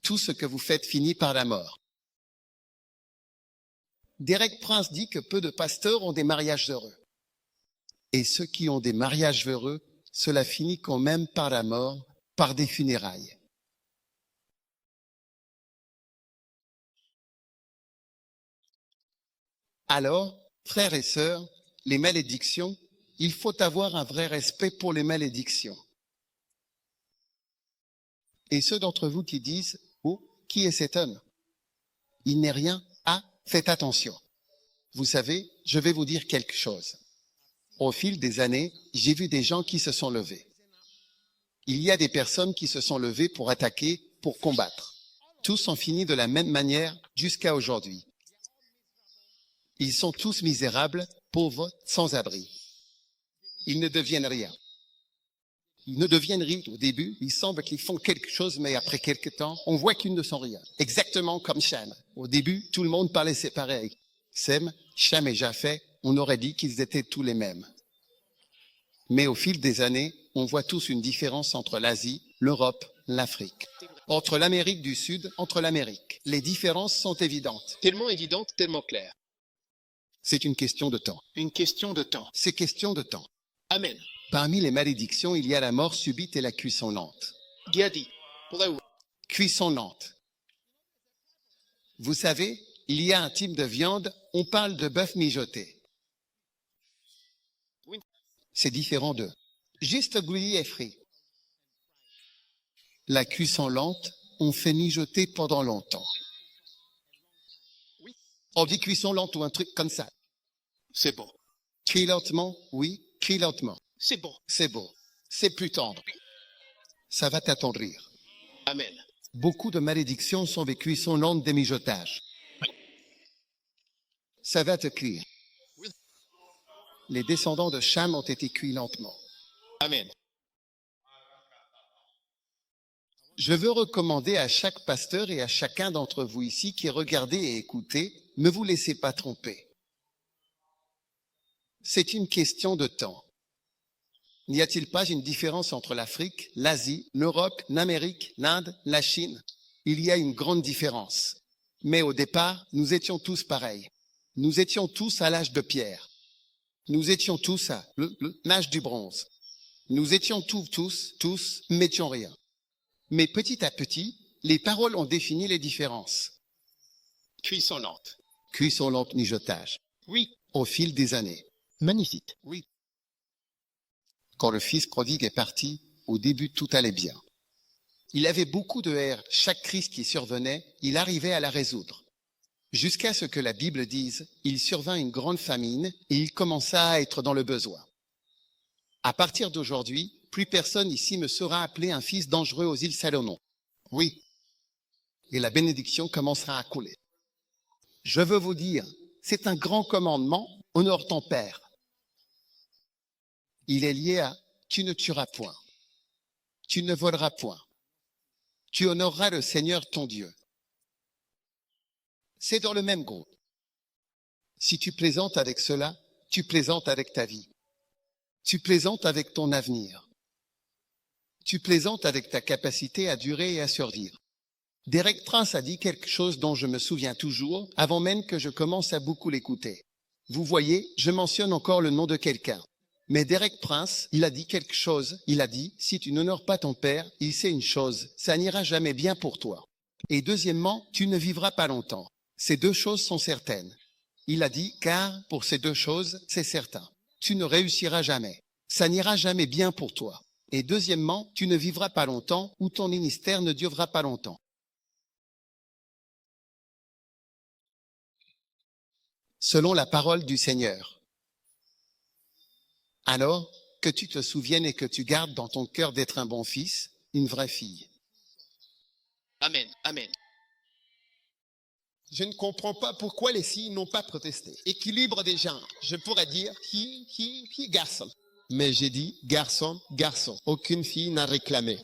Tout ce que vous faites finit par la mort. Derek Prince dit que peu de pasteurs ont des mariages heureux. Et ceux qui ont des mariages heureux, cela finit quand même par la mort, par des funérailles. Alors, frères et sœurs, les malédictions, il faut avoir un vrai respect pour les malédictions. Et ceux d'entre vous qui disent, oh, qui est cet homme? Il n'est rien. Ah, faites attention. Vous savez, je vais vous dire quelque chose. Au fil des années, j'ai vu des gens qui se sont levés. Il y a des personnes qui se sont levées pour attaquer, pour combattre. Tous ont fini de la même manière jusqu'à aujourd'hui. Ils sont tous misérables, pauvres, sans abri. Ils ne deviennent rien. Ils ne deviennent rien au début. Il semble qu'ils font quelque chose, mais après quelque temps, on voit qu'ils ne sont rien. Exactement comme Cham. Au début, tout le monde parlait séparé. Sem, Cham et Japheth, on aurait dit qu'ils étaient tous les mêmes. Mais au fil des années, on voit tous une différence entre l'Asie, l'Europe, l'Afrique. Entre l'Amérique du Sud, entre l'Amérique. Les différences sont évidentes. Tellement évidente, tellement claire. C'est une question de temps. Une question de temps. C'est question de temps. Amen. Parmi les malédictions, il y a la mort subite et la cuisson lente. Gadi. Cuisson lente. Vous savez, il y a un type de viande, on parle de bœuf mijoté. Oui. C'est différent d'eux. Juste grillé et frit. La cuisson lente, on fait mijoter pendant longtemps. Oui. On dit cuisson lente ou un truc comme ça. C'est bon. Cuit lentement, oui, cuit lentement. C'est bon. C'est beau. C'est plus tendre. Ça va t'attendrir. Amen. Beaucoup de malédictions sont des cuissons lentes des mijotages. Ça va te cuire. Oui. Les descendants de Cham ont été cuits lentement. Amen. Je veux recommander à chaque pasteur et à chacun d'entre vous ici qui regardez et écoutez, ne vous laissez pas tromper. C'est une question de temps. N'y a-t-il pas une différence entre l'Afrique, l'Asie, l'Europe, l'Amérique, l'Inde, la Chine? Il y a une grande différence. Mais au départ, nous étions tous pareils. Nous étions tous à l'âge de pierre. Nous étions tous à l'âge du bronze. Nous étions tous, n'étions rien. Mais petit à petit, les paroles ont défini les différences. Cuisson lente. Cuisson lente, mijotage. Oui. Au fil des années. Magnifique. Oui. Quand le fils prodigue est parti, au début, tout allait bien. Il avait beaucoup de haine. Chaque crise qui survenait, il arrivait à la résoudre. Jusqu'à ce que la Bible dise, il survint une grande famine et il commença à être dans le besoin. À partir d'aujourd'hui, plus personne ici me sera appelé un fils dangereux aux îles Salomon. Oui. Et la bénédiction commencera à couler. Je veux vous dire, c'est un grand commandement, honore ton père. Il est lié à tu ne tueras point, tu ne voleras point, tu honoreras le Seigneur ton Dieu. C'est dans le même groupe. Si tu plaisantes avec cela, tu plaisantes avec ta vie. Tu plaisantes avec ton avenir. Tu plaisantes avec ta capacité à durer et à survivre. Derek Prince a dit quelque chose dont je me souviens toujours, avant même que je commence à beaucoup l'écouter. Vous voyez, je mentionne encore le nom de quelqu'un. Mais Derek Prince, il a dit quelque chose. Il a dit, si tu n'honores pas ton père, il sait une chose, ça n'ira jamais bien pour toi. Et deuxièmement, tu ne vivras pas longtemps. Ces deux choses sont certaines. Il a dit, car pour ces deux choses, c'est certain. Tu ne réussiras jamais. Ça n'ira jamais bien pour toi. Et deuxièmement, tu ne vivras pas longtemps ou ton ministère ne durera pas longtemps. Selon la parole du Seigneur. Alors, que tu te souviennes et que tu gardes dans ton cœur d'être un bon fils, une vraie fille. Amen. Amen. Je ne comprends pas pourquoi les filles n'ont pas protesté. Équilibre des genres. Je pourrais dire garçon. Mais j'ai dit garçon, garçon. Aucune fille n'a réclamé.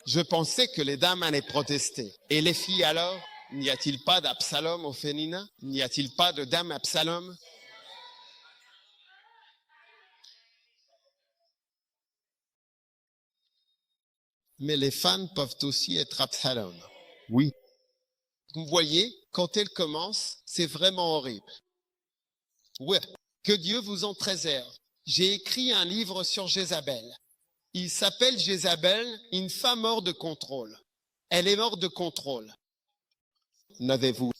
Je pensais que les dames allaient protester. Et les filles alors? N'y a-t-il pas d'Absalom au féminin? N'y a-t-il pas de dame Absalom? Mais les femmes peuvent aussi être Absalom. Oui. Vous voyez, quand elles commencent, c'est vraiment horrible. Ouais. Que Dieu vous en préserve. J'ai écrit un livre sur Jézabel. Il s'appelle Jézabel, une femme hors de contrôle. Elle est hors de contrôle. N'avez-vous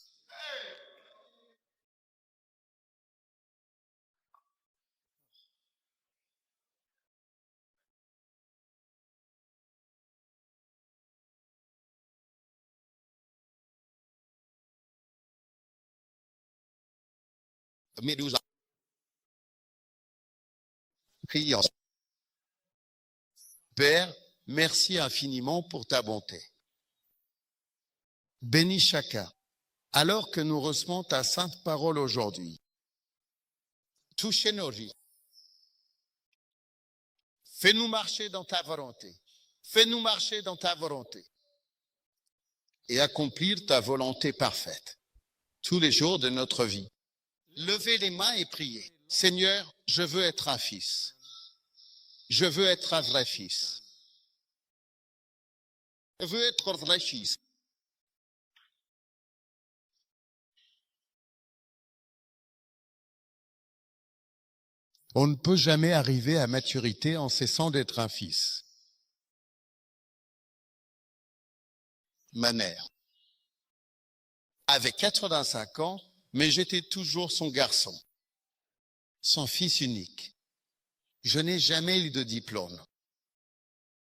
Médusa. prié en Père, merci infiniment pour ta bonté. Bénis chacun, alors que nous recevons ta sainte parole aujourd'hui. Touchez nos vies. Fais-nous marcher dans ta volonté. Fais-nous marcher dans ta volonté. Et accomplir ta volonté parfaite tous les jours de notre vie. Levez les mains et priez. Seigneur, je veux être un fils. Je veux être un vrai fils. Je veux être un vrai fils. On ne peut jamais arriver à maturité en cessant d'être un fils. Ma mère avait 85 ans, mais j'étais toujours son garçon, son fils unique. Je n'ai jamais eu de diplôme.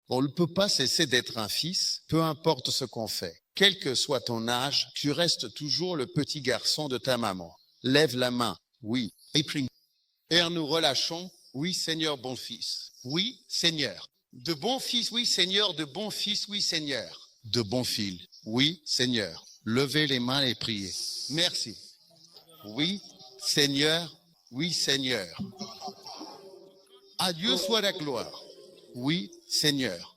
On ne peut pas cesser d'être un fils, peu importe ce qu'on fait. Quel que soit ton âge, tu restes toujours le petit garçon de ta maman. Lève la main, oui, et prie. Et nous relâchons, oui Seigneur, bon fils. Oui Seigneur. De bons fils, oui Seigneur, de bons fils, oui Seigneur. De bons fils, oui Seigneur. Levez les mains et priez. Merci. Oui Seigneur, oui Seigneur. À Dieu soit la gloire. Oui Seigneur.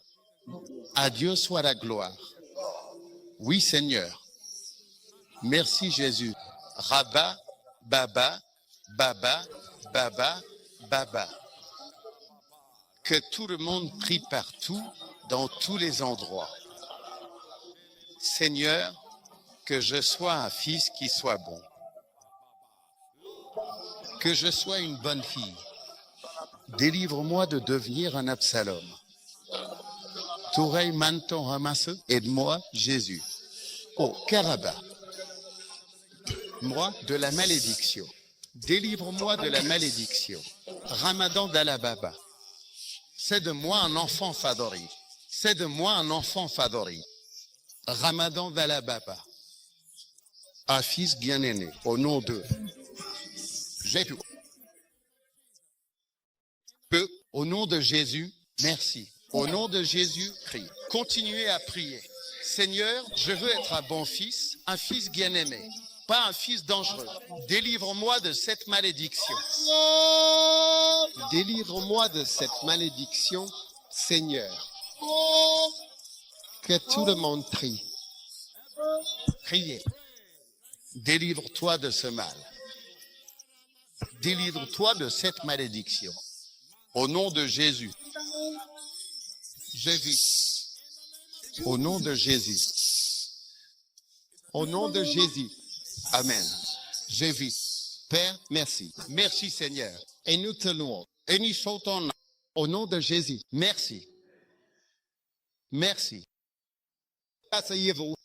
À Dieu soit la gloire. Oui Seigneur. Merci Jésus. Rabba, Baba, Baba, Baba, Baba. Que tout le monde prie partout, dans tous les endroits. Seigneur, que je sois un fils qui soit bon. Que je sois une bonne fille. Délivre-moi de devenir un Absalom. Tourei Manton Ramasse, aide-moi, Jésus. Oh, Karaba. Moi de la malédiction. Délivre-moi de la malédiction. Ramadan d'Alababa. C'est de moi un enfant favori. C'est de moi un enfant favori. Ramadan d'Alababa. Un fils bien-aimé, au nom de Jésus. de Jésus, merci. Au nom de Jésus, prie. Continuez à prier. Seigneur, je veux être un bon fils, un fils bien-aimé, pas un fils dangereux. Délivre-moi de cette malédiction. Délivre-moi de cette malédiction, Seigneur. Que tout le monde prie. Priez. Délivre-toi de ce mal. Délivre-toi de cette malédiction. Au nom de Jésus. J'ai vu. Au nom de Jésus. Au nom de Jésus. Amen. J'ai vu. Père, merci. Merci Seigneur. Et nous te louons. Et nous chantons au nom de Jésus. Merci. Merci. Asseyez-vous.